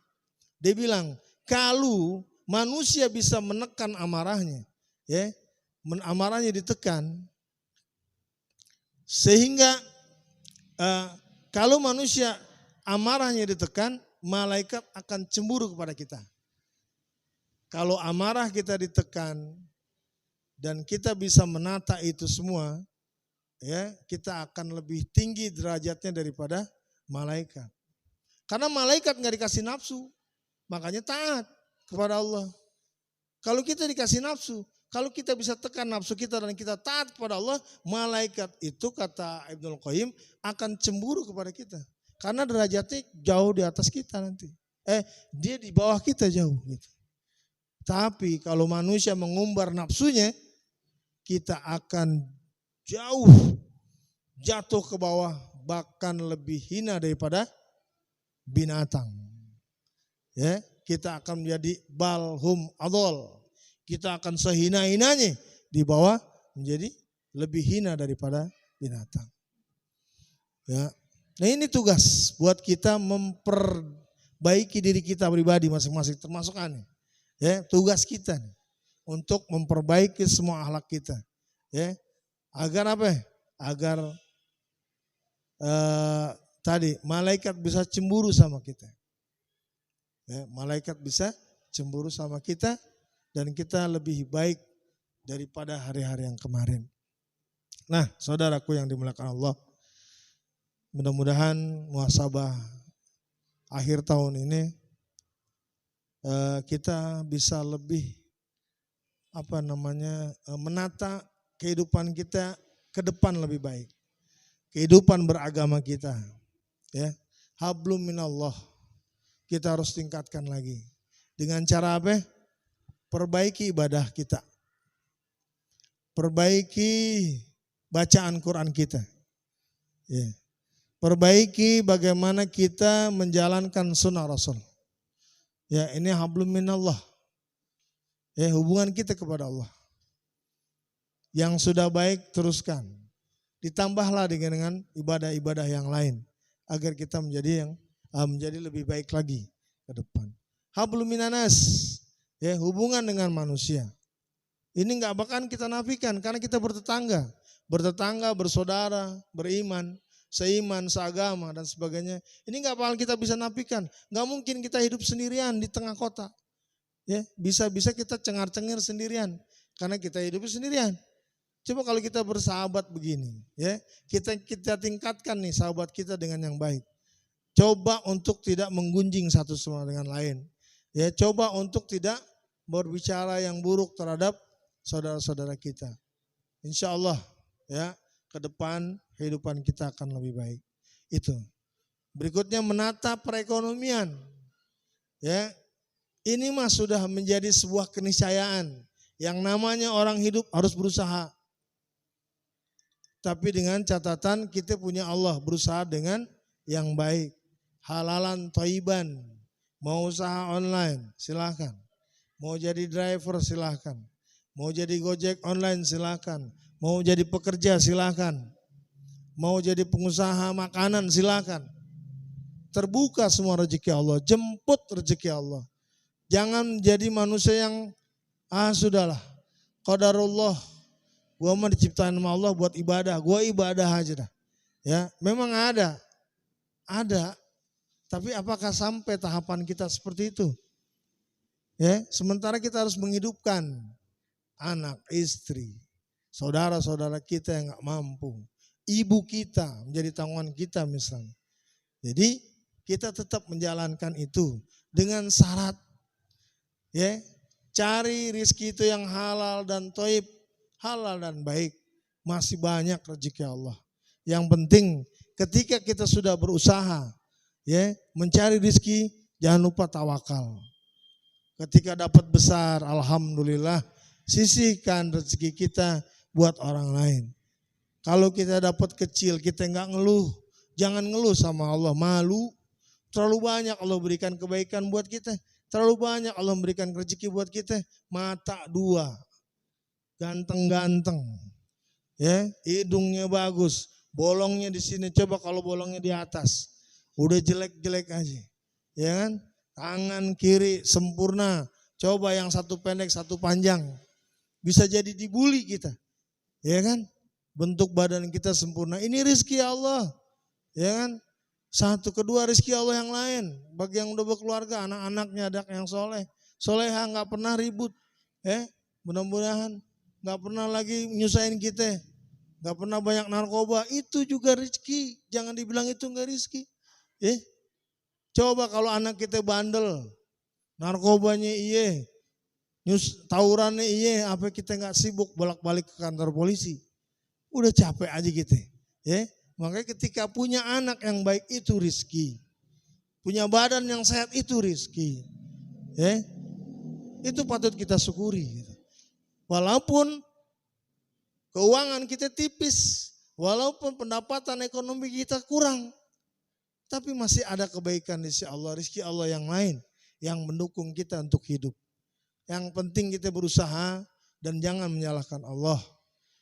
dia bilang kalau manusia bisa menekan amarahnya, ya, amarahnya ditekan, sehingga kalau manusia amarahnya ditekan, malaikat akan cemburu kepada kita. Kalau amarah kita ditekan dan kita bisa menata itu semua, ya, kita akan lebih tinggi derajatnya daripada malaikat. Karena malaikat nggak dikasih nafsu, makanya taat kepada Allah. Kalau kita dikasih nafsu, kalau kita bisa tekan nafsu kita dan kita taat kepada Allah, malaikat itu kata Ibnul Qayyim akan cemburu kepada kita. Karena derajatnya jauh di atas kita nanti. Dia di bawah kita jauh gitu. Tapi kalau manusia mengumbar nafsunya, kita akan jauh jatuh ke bawah, bahkan lebih hina daripada binatang. Ya, kita akan menjadi balhum adol. Kita akan sehina-hinanya di bawah, menjadi lebih hina daripada binatang. Ya. Nah, ini tugas buat kita memperbaiki diri kita pribadi masing-masing, termasuk aneh. Ya, tugas kita nih, untuk memperbaiki semua akhlak kita. Ya. Agar apa? Agar tadi malaikat bisa cemburu sama kita. Ya, malaikat bisa cemburu sama kita dan kita lebih baik daripada hari-hari yang kemarin. Nah, saudaraku yang dimuliakan Allah, mudah-mudahan muhasabah akhir tahun ini kita bisa lebih menata kehidupan kita ke depan lebih baik. Kehidupan beragama kita, ya, hablum minallah, kita harus tingkatkan lagi. Dengan cara apa? Perbaiki ibadah kita, perbaiki bacaan Quran kita, ya. Perbaiki bagaimana kita menjalankan sunnah Rasul. Ya, ini hablum minallah, ya, hubungan kita kepada Allah. Yang sudah baik teruskan, ditambahlah dengan ibadah-ibadah yang lain agar kita menjadi lebih baik lagi ke depan. Hablum minanas, ya, hubungan dengan manusia. Ini nggak bakal kita nafikan karena kita bertetangga, bersaudara, beriman, seiman, seagama dan sebagainya. Ini nggak bakal kita bisa nafikan. Nggak mungkin kita hidup sendirian di tengah kota. Ya, bisa-bisa kita cengar-cengir sendirian karena kita hidup sendirian. Coba kalau kita bersahabat begini, ya, kita tingkatkan nih sahabat kita dengan yang baik. Coba untuk tidak menggunjing satu sama dengan lain. Ya, coba untuk tidak berbicara yang buruk terhadap saudara-saudara kita. Insya Allah, ya, ke depan kehidupan kita akan lebih baik. Itu. Berikutnya menata perekonomian. Ya, ini mah sudah menjadi sebuah keniscayaan. Yang namanya orang hidup harus berusaha. Tapi dengan catatan kita punya Allah, berusaha dengan yang baik. Halalan thayyiban. Mau usaha online, silahkan. Mau jadi driver, silahkan. Mau jadi Gojek online, silahkan. Mau jadi pekerja, silahkan. Mau jadi pengusaha makanan, silahkan. Terbuka semua rezeki Allah, jemput rezeki Allah. Jangan jadi manusia yang, sudahlah, qadarullah, gua mah diciptain sama Allah buat ibadah, gua ibadah aja dah. Ya, memang ada. Tapi apakah sampai tahapan kita seperti itu? Ya, sementara kita harus menghidupkan anak, istri, saudara-saudara kita yang nggak mampu, ibu kita menjadi tanggungan kita misalnya. Jadi kita tetap menjalankan itu dengan syarat, ya, cari rizki itu yang halal dan thayyib, halal dan baik. Masih banyak rezeki Allah. Yang penting ketika kita sudah berusaha, ya, mencari rizki, jangan lupa tawakal. Ketika dapat besar, alhamdulillah, sisihkan rezeki kita buat orang lain. Kalau kita dapat kecil, kita enggak ngeluh. Jangan ngeluh sama Allah, malu. Terlalu banyak Allah berikan kebaikan buat kita. Terlalu banyak Allah memberikan rezeki buat kita. Mata dua, ganteng-ganteng, ya, hidungnya bagus, bolongnya di sini. Coba kalau bolongnya di atas, udah jelek-jelek aja, ya kan? Tangan kiri sempurna, coba yang satu pendek satu panjang, bisa jadi dibully kita. Ya kan? Bentuk badan kita sempurna. Ini rezeki Allah. Ya kan? Satu, kedua rezeki Allah yang lain. Bagi yang udah berkeluarga, anak-anaknya ada yang soleh. Soleha nggak pernah ribut. Mudah-mudahan nggak pernah lagi nyusahin kita. Nggak pernah banyak narkoba. Itu juga rezeki. Jangan dibilang itu nggak rezeki. Coba kalau anak kita bandel. Narkobanya iya. Tawurannya iya, apa kita nggak sibuk bolak-balik ke kantor polisi, udah capek aja gitu, ya. Makanya ketika punya anak yang baik itu rizki, punya badan yang sehat itu rizki, ya. Itu patut kita syukuri. Gitu. Walaupun keuangan kita tipis, walaupun pendapatan ekonomi kita kurang, tapi masih ada kebaikan di sisi Allah, rizki Allah yang lain yang mendukung kita untuk hidup. Yang penting kita berusaha dan jangan menyalahkan Allah.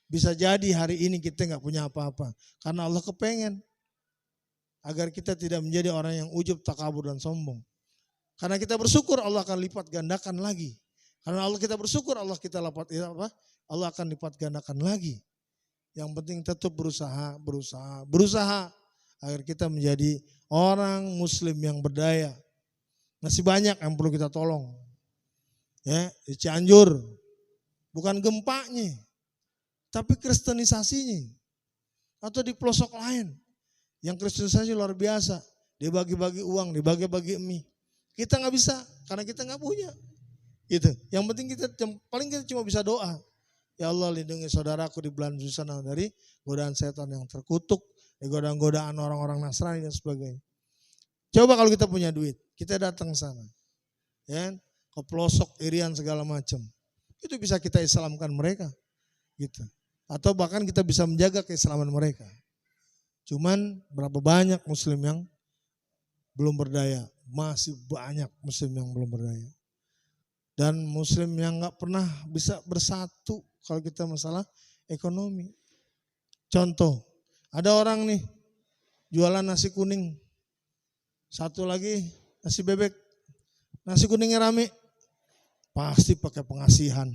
Bisa jadi hari ini kita nggak punya apa-apa. Karena Allah kepengen agar kita tidak menjadi orang yang ujub, takabur dan sombong. Karena kita bersyukur Allah akan lipat gandakan lagi. Karena Allah kita bersyukur Allah Allah akan lipat gandakan lagi. Yang penting tetap berusaha agar kita menjadi orang muslim yang berdaya. Masih banyak yang perlu kita tolong. Ya, di Cianjur bukan gempanya, tapi kristenisasinya. Atau di pelosok lain yang kristenisasi luar biasa, dia bagi-bagi uang, dia bagi-bagi mie. Kita nggak bisa karena kita nggak punya. Gitu. Yang penting paling kita cuma bisa doa. Ya Allah, lindungi saudaraku di bulan Susana dari godaan setan yang terkutuk, godaan-godaan orang-orang Nasrani dan sebagainya. Coba kalau kita punya duit, kita datang sana. Ya, ke pelosok irian segala macam, itu bisa kita islamkan mereka, gitu. Atau bahkan kita bisa menjaga keislaman mereka. Cuman berapa banyak muslim yang belum berdaya, masih banyak muslim yang belum berdaya. Dan muslim yang nggak pernah bisa bersatu kalau kita masalah ekonomi. Contoh, ada orang nih jualan nasi kuning, satu lagi nasi bebek, nasi kuningnya rame. Pasti pakai pengasihan.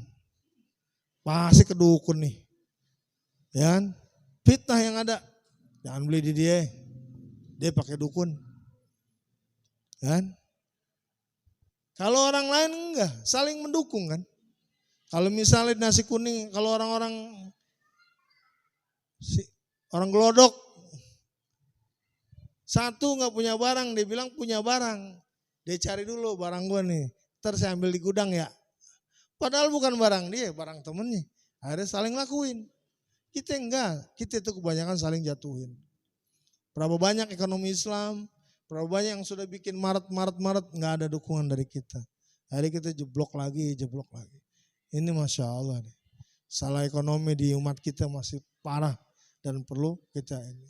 Pasti ke dukun nih. Ya, fitnah yang ada. Jangan beli di dia. Dia pakai dukun. Ya. Kalau orang lain enggak, saling mendukung kan. Kalau misalnya nasi kuning, kalau orang gelodok, satu enggak punya barang, dia bilang punya barang. Dia cari dulu barang gue nih. Ntar saya ambil di gudang ya. Padahal bukan barang dia, barang temennya. Akhirnya saling lakuin. Kita enggak, kita itu kebanyakan saling jatuhin. Berapa banyak ekonomi Islam, berapa banyak yang sudah bikin maret, enggak ada dukungan dari kita. Akhirnya kita jeblok lagi. Ini Masya Allah nih. Salah ekonomi di umat kita masih parah dan perlu kita ini.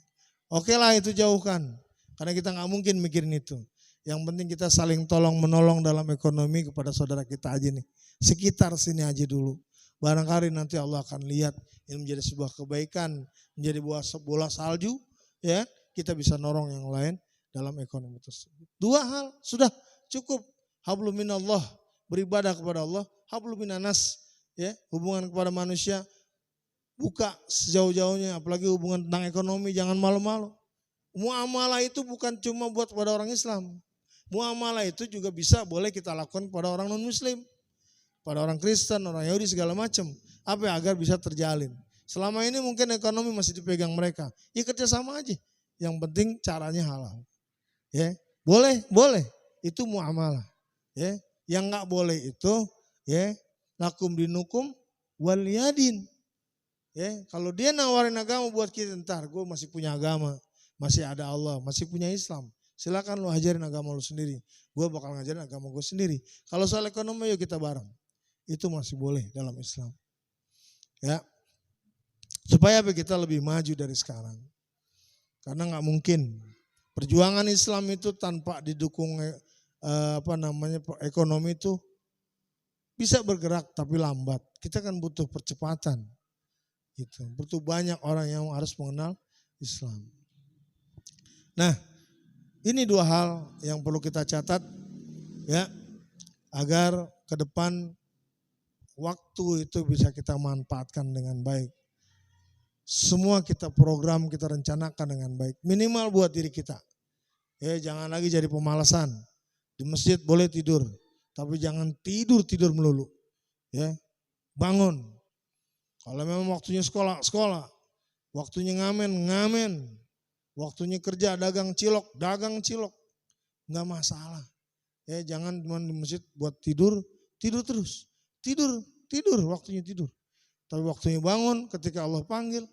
Oke lah itu jauhkan, karena kita nggak mungkin mikirin itu. Yang penting kita saling tolong menolong dalam ekonomi kepada saudara kita aja nih. Sekitar sini aja dulu. Barangkali nanti Allah akan lihat ini menjadi sebuah kebaikan, menjadi bola salju, ya kita bisa norong yang lain dalam ekonomi tersebut. Dua hal sudah cukup. Hablum minallah, beribadah kepada Allah. Hablum minanas, ya hubungan kepada manusia. Buka sejauh-jauhnya, apalagi hubungan tentang ekonomi, jangan malu-malu. Muamalah itu bukan cuma buat pada orang Islam. Muamalah itu juga boleh kita lakukan kepada orang non-muslim. Pada orang Kristen, orang Yahudi segala macam. Apa agar bisa terjalin. Selama ini mungkin ekonomi masih dipegang mereka. Ya kerjasama aja. Yang penting caranya halal. Ya, boleh. Itu muamalah. Ya, yang nggak boleh itu ya lakum dinukum wal yadin. Ya, kalau dia nawarin agama buat kita, ntar gue masih punya agama, masih ada Allah, masih punya Islam. Silakan lu ajarin agama lu sendiri. Gue bakal ngajarin agama gue sendiri. Kalau soal ekonomi yuk kita bareng. Itu masih boleh dalam Islam. Ya, supaya kita lebih maju dari sekarang. Karena nggak mungkin perjuangan Islam itu tanpa didukung ekonomi itu bisa bergerak tapi lambat. Kita kan butuh percepatan. Gitu. Butuh banyak orang yang harus mengenal Islam. Nah, ini dua hal yang perlu kita catat ya, agar ke depan waktu itu bisa kita manfaatkan dengan baik. Semua kita program, kita rencanakan dengan baik. Minimal buat diri kita. Jangan lagi jadi pemalasan. Di masjid boleh tidur, tapi jangan tidur melulu. Bangun. Kalau memang waktunya sekolah, sekolah. Waktunya ngamen. Waktunya kerja, dagang cilok. Enggak masalah. Jangan cuma di masjid buat tidur terus. Tidur, waktunya tidur. Tapi waktunya bangun ketika Allah panggil,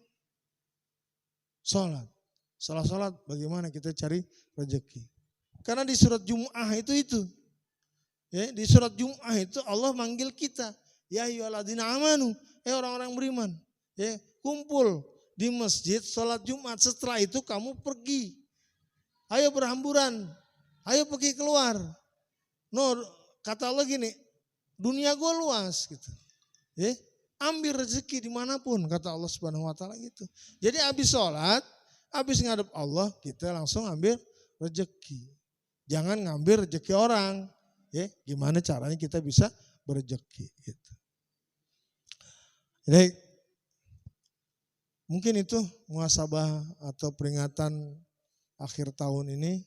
sholat. Setelah sholat bagaimana kita cari rezeki. Karena di surat Jum'ah itu. Di surat Jum'ah itu Allah manggil kita. Ya ayyuhalladzina amanu, orang-orang beriman. Kumpul di masjid sholat Jumat. Setelah itu kamu pergi. Ayo berhamburan. Ayo pergi keluar. Kata Allah gini, dunia gue luas gitu. Ambil rezeki dimanapun, kata Allah Subhanahu Wa Taala gitu. Jadi habis sholat, habis ngadep Allah, kita langsung ambil rezeki. Jangan ngambil rezeki orang. Gimana caranya kita bisa berrezeki gitu. Jadi mungkin itu muhasabah atau peringatan akhir tahun ini.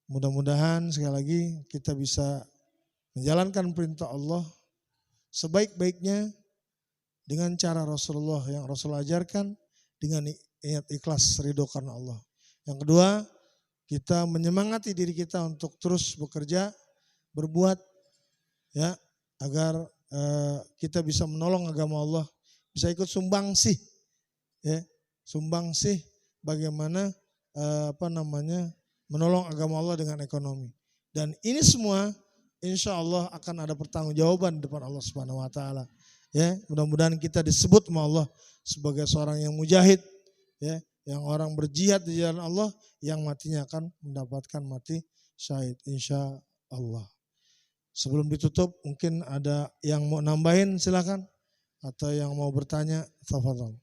Mudah-mudahan sekali lagi kita bisa menjalankan perintah Allah sebaik-baiknya dengan cara Rasulullah yang Rasul ajarkan, dengan niat ikhlas ridho karena Allah. Yang kedua, kita menyemangati diri kita untuk terus bekerja, berbuat agar kita bisa menolong agama Allah, bisa ikut sumbangsih. Sumbangsih bagaimana menolong agama Allah dengan ekonomi. Dan ini semua insya Allah akan ada pertanggungjawaban di depan Allah Subhanahu Wa Taala. Mudah-mudahan kita disebut sama Allah sebagai seorang yang mujahid, yang orang berjihad di jalan Allah, yang matinya akan mendapatkan mati syahid insya Allah. Sebelum ditutup mungkin ada yang mau nambahin silakan, atau yang mau bertanya, tafadhol.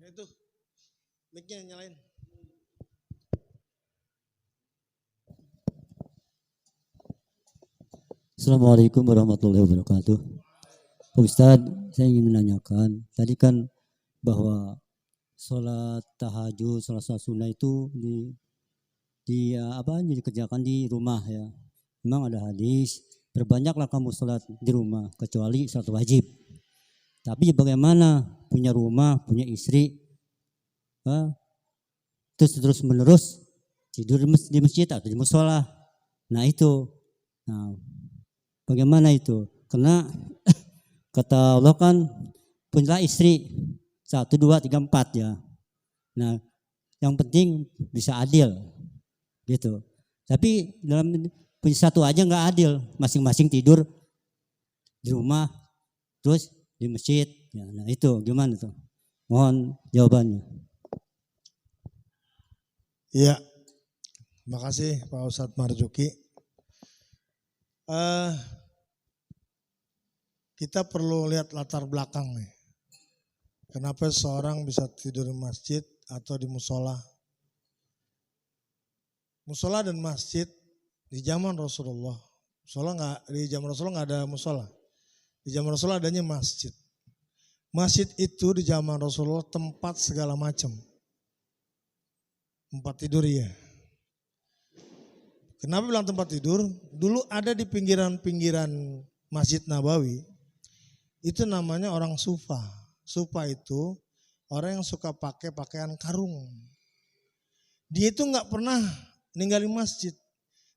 Itu mic-nya nyalain. Assalamualaikum warahmatullahi wabarakatuh. Pak Ustadz, saya ingin menanyakan, tadi kan bahwa sholat tahajud, sholat sunnah itu dikerjakan di rumah ya. Memang ada hadis, berbanyaklah kamu sholat di rumah kecuali sholat wajib. Tapi bagaimana punya rumah, punya istri, terus menerus tidur di masjid atau di musola. Nah itu, bagaimana itu? Karena kata Allah kan punya istri 1, 2, 3, 4 ya. Nah yang penting bisa adil gitu. Tapi dalam punya satu aja nggak adil, masing-masing tidur di rumah terus di masjid. Ya, nah itu gimana tuh? Mohon jawabannya. Iya, terima kasih Pak Ustadz Marzuki. Kita perlu lihat latar belakang nih. Kenapa seorang bisa tidur di masjid atau di musola? Musola dan masjid di zaman Rasulullah. Di zaman Rasulullah nggak ada musola. Di zaman Rasulullah adanya masjid. Masjid itu di zaman Rasulullah tempat segala macam. Tempat tidur ya. Kenapa bilang tempat tidur? Dulu ada di pinggiran-pinggiran Masjid Nabawi, itu namanya orang sufa. Sufa itu orang yang suka pakai pakaian karung. Dia itu nggak pernah ninggalin masjid.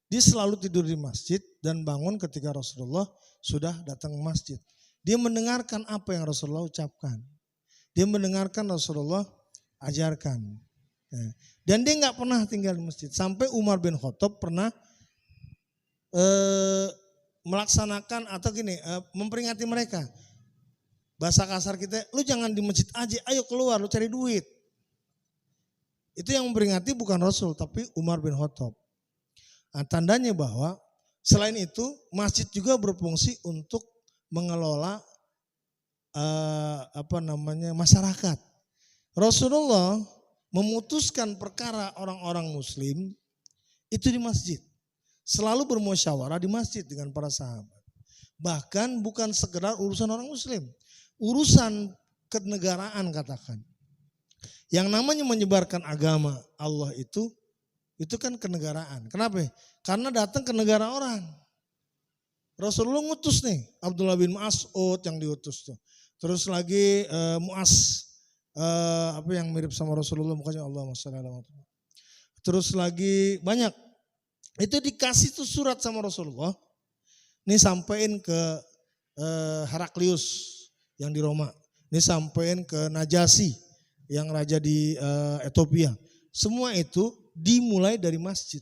Dia selalu tidur di masjid dan bangun ketika Rasulullah sudah datang ke masjid. Dia mendengarkan apa yang Rasulullah ucapkan. Dia mendengarkan Rasulullah ajarkan. Dan dia nggak pernah tinggal di masjid. Sampai Umar bin Khattab pernah melaksanakan atau memperingati mereka. Bahasa kasar kita, lu jangan di masjid aja, ayo keluar, lu cari duit. Itu yang memperingati bukan Rasul, tapi Umar bin Khattab. Nah, tandanya bahwa Selain itu, masjid juga berfungsi untuk mengelola masyarakat. Rasulullah memutuskan perkara orang-orang muslim itu di masjid. Selalu bermusyawarah di masjid dengan para sahabat. Bahkan bukan sekedar urusan orang muslim, urusan kenegaraan katakan. Yang namanya menyebarkan agama Allah itu kan kenegaraan. Kenapa? Karena datang ke negara orang. Rasulullah ngutus nih, Abdullah bin Mas'ud yang diutus tuh. Terus lagi Mu'az, yang mirip sama Rasulullah mukanya Allahumma shalli ala Muhammad. Terus lagi banyak. Itu dikasih tuh surat sama Rasulullah. Ini sampein ke Heraklius yang di Roma. Ini sampein ke Najasyi yang raja di Ethiopia. Semua itu dimulai dari masjid.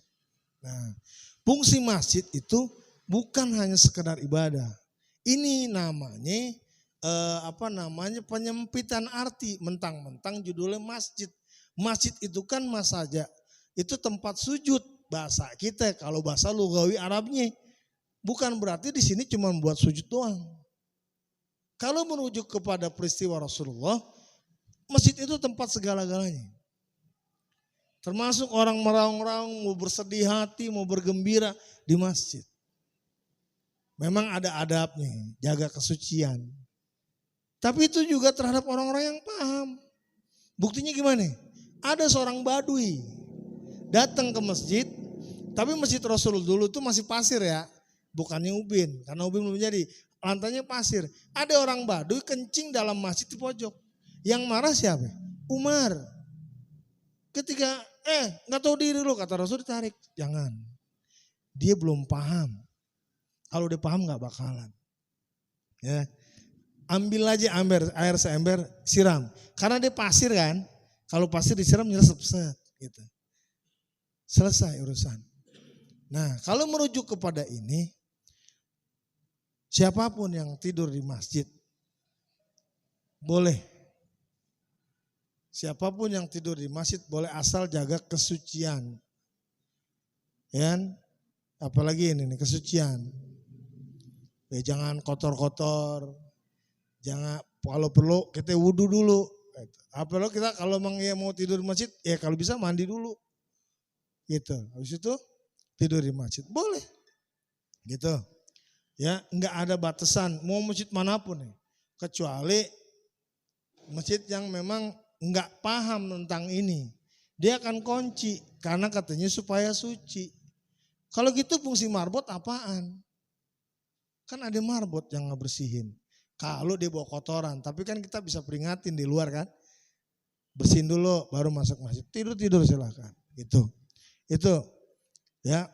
Nah, fungsi masjid itu bukan hanya sekedar ibadah. Ini namanya penyempitan arti, mentang-mentang judulnya masjid. Masjid itu kan masaja, itu tempat sujud bahasa kita, kalau bahasa lugawi Arabnya. Bukan berarti di sini cuma buat sujud doang. Kalau merujuk kepada peristiwa Rasulullah, masjid itu tempat segala-galanya. Termasuk orang meraung-raung, mau bersedih hati, mau bergembira di masjid. Memang ada adabnya, jaga kesucian. Tapi itu juga terhadap orang-orang yang paham. Buktinya gimana? Ada seorang badui datang ke masjid, tapi masjid Rasul dulu itu masih pasir ya, bukannya ubin, karena ubin belum jadi, lantainya pasir. Ada orang badui kencing dalam masjid di pojok. Yang marah siapa? Umar. Ketika nggak tahu diri lu, kata Rasul, ditarik. Jangan. Dia belum paham. Kalau dia paham nggak bakalan. Ya. Ambil aja air seember, siram. Karena dia pasir kan. Kalau pasir disiram nyesep-set gitu. Selesai urusan. Nah, kalau merujuk kepada ini, siapapun yang tidur di masjid boleh. Siapapun yang tidur di masjid boleh, asal jaga kesucian. Ya, apalagi ini nih, kesucian. Ya, jangan kotor-kotor. Jangan, kalau perlu kita wudhu dulu. Apalagi kita kalau mau tidur di masjid, ya kalau bisa mandi dulu. Gitu. Habis itu tidur di masjid. Boleh. Gitu. Ya, enggak ada batasan, mau masjid manapun nih. Kecuali masjid yang memang enggak paham tentang ini. Dia akan kunci karena katanya supaya suci. Kalau gitu fungsi marbot apaan? Kan ada marbot yang ngebersihin. Kalau dia bawa kotoran, tapi kan kita bisa peringatin di luar kan. Bersihin dulu baru masuk masjid. Tidur silakan. Gitu. Itu ya.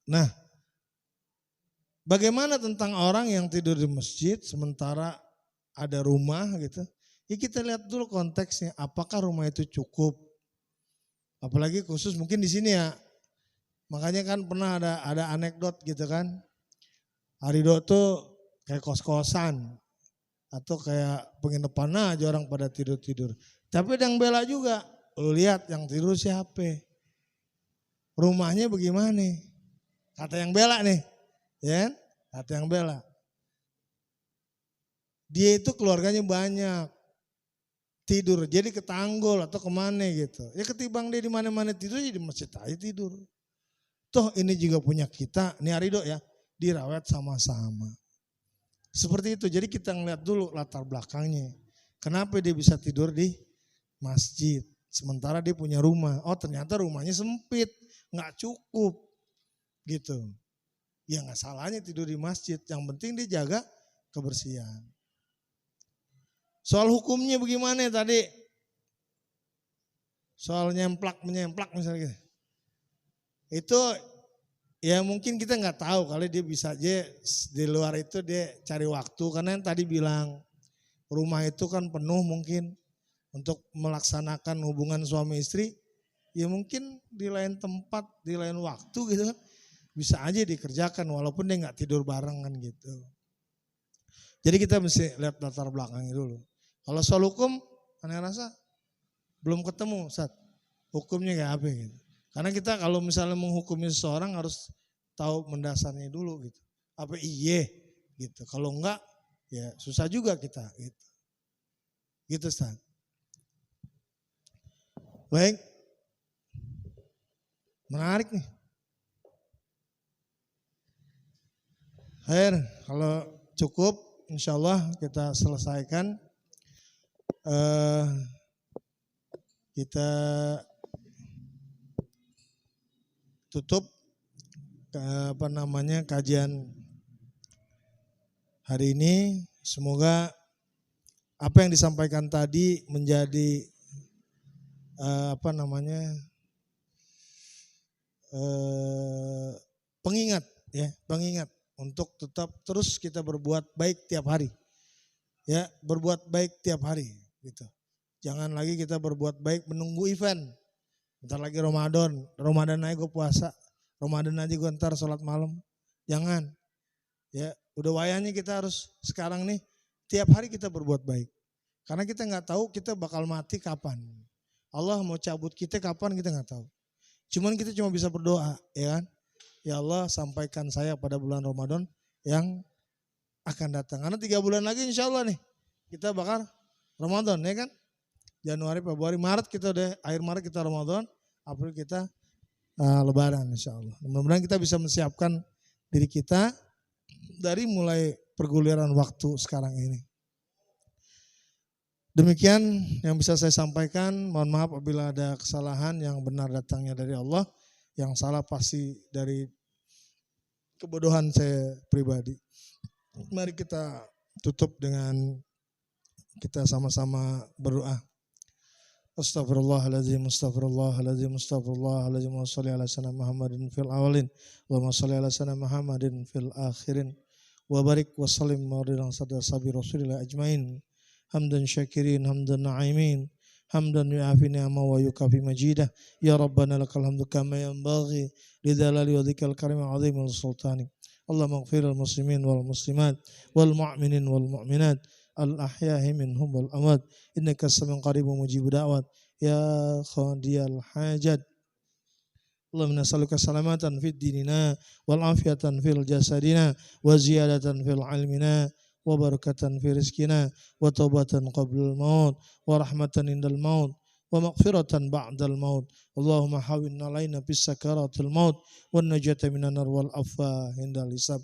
Nah, bagaimana tentang orang yang tidur di masjid sementara ada rumah gitu? Ya kita lihat dulu konteksnya, apakah rumah itu cukup? Apalagi khusus mungkin di sini ya. Makanya kan pernah ada anekdot gitu kan. Arido tuh kayak kos-kosan atau kayak penginapan aja orang pada tidur-tidur. Tapi ada yang bela juga. Lu lihat yang tidur siapa? Rumahnya bagaimana? Kata yang bela nih. Ya, kata yang bela. Dia itu keluarganya banyak. Tidur jadi ke Tanggul atau kemana gitu. Ya ketimbang dia di mana-mana tidur, jadi di masjid aja tidur. Toh ini juga punya kita, nih Arido ya, dirawat sama-sama. Seperti itu, jadi kita ngeliat dulu latar belakangnya. Kenapa dia bisa tidur di masjid, sementara dia punya rumah. Oh ternyata rumahnya sempit, gak cukup gitu. Ya gak salahnya tidur di masjid, yang penting dia jaga kebersihan. Soal hukumnya bagaimana tadi? Soal menyemplak misalnya gitu. Itu ya mungkin kita nggak tahu, kali dia bisa aja di luar itu dia cari waktu. Karena yang tadi bilang rumah itu kan penuh mungkin untuk melaksanakan hubungan suami istri. Ya mungkin di lain tempat, di lain waktu gitu kan. Bisa aja dikerjakan walaupun dia nggak tidur bareng kan gitu. Jadi kita mesti lihat latar belakangnya dulu. Kalau soal hukum, aneh rasa belum ketemu Ustaz. Hukumnya kayak apa gitu. Karena kita kalau misalnya menghukumi seseorang harus tahu mendasarnya dulu gitu. Apa iye gitu. Kalau enggak ya susah juga kita gitu. Gitu Ustaz. Baik. Menarik nih. Akhir, kalau cukup insya Allah kita selesaikan. Kita tutup kajian hari ini. Semoga apa yang disampaikan tadi menjadi pengingat ya, pengingat untuk tetap terus kita berbuat baik tiap hari. Ya, berbuat baik tiap hari gitu. Jangan lagi kita berbuat baik menunggu event. Bentar lagi Ramadan aja gue puasa. Ramadan aja gue ntar sholat malam. Jangan. Ya, udah wayahnya kita harus sekarang nih tiap hari kita berbuat baik. Karena kita nggak tahu kita bakal mati kapan. Allah mau cabut kita kapan kita nggak tahu. Cuman kita cuma bisa berdoa, ya kan? Ya Allah, sampaikan saya pada bulan Ramadan yang akan datang. Karena 3 bulan lagi insya Allah nih kita bakal Ramadan, ya kan? Januari, Februari, Maret kita udah, akhir Maret kita Ramadan, April kita Lebaran insya Allah. Mudah-mudahan kita bisa menyiapkan diri kita dari mulai perguliran waktu sekarang ini. Demikian yang bisa saya sampaikan. Mohon maaf apabila ada kesalahan, yang benar datangnya dari Allah, yang salah pasti dari kebodohan saya pribadi. Mari kita tutup dengan kita sama-sama berdoa. Astaghfirullahaladzim, astaghfirullahaladzim, astaghfirullahaladzim. Wa salli ala sayyidina Muhammadin fil awalin, wa salli ala sayyidina Muhammadin fil akhirin. Wa barik wa sallim wa ridhan sadar sabi rasulillah ajmain. Hamdan syakirin, hamdan na'imin, hamdan yu'afi ni'ama wa yukafi majidah. Ya Rabbana lakal hamdu kama yanbaghi lidhalali wa dhikal karim azim al sultani. Allahumma ighfir al muslimin wal muslimat wal mu'minin wal mu'minat al-ahyahi minhum wal amwat innaka sami'un qaribun mujibud da'wat ya qadiyal hajat. Allahumma nas'aluka salamatan fid dinina wal afiyatan fil jasadina wa ziyadatan fil ilmina wa barakatan fi rizkina wa taubatan qablal maut wa rahmatan indal maut wa maghfiratan ba'dal maut. Allahumma hawwin alaina bis sakaratil maut wan najata minan nar wal afa indal hisab.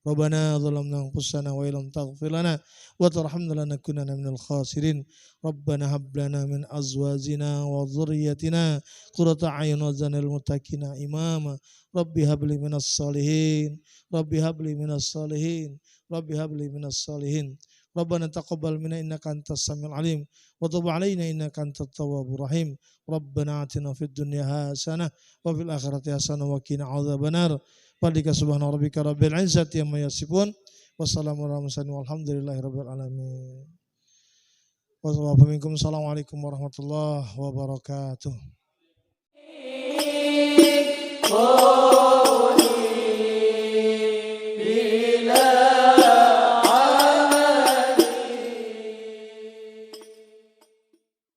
Rabbana zalamna anfusana wa illam taghfir lana wa tarhamna lanakunanna minal khasirin. Rabbana hab lana min azwajina wa dhurriyyatina qurrata a'yun waj'alna lil muttaqina imama. Rabbi hab li minas salihin. Rabbi hab li minas salihin. Rabbi hab li minas salihin. Rabbana taqabbal minna innaka antas samiul alim wa tub 'alaina innaka antat tawwabur rahim. Rabbana atina fid dunya hasanah wa fil akhirati hasanah wa qina adzabannar. Fadlika subhana rabbika rabbil izzati amma yasifun wa salamun alal mursalin walhamdulillahi rabbil alamin. Wassalamualaikum warahmatullahi wabarakatuh.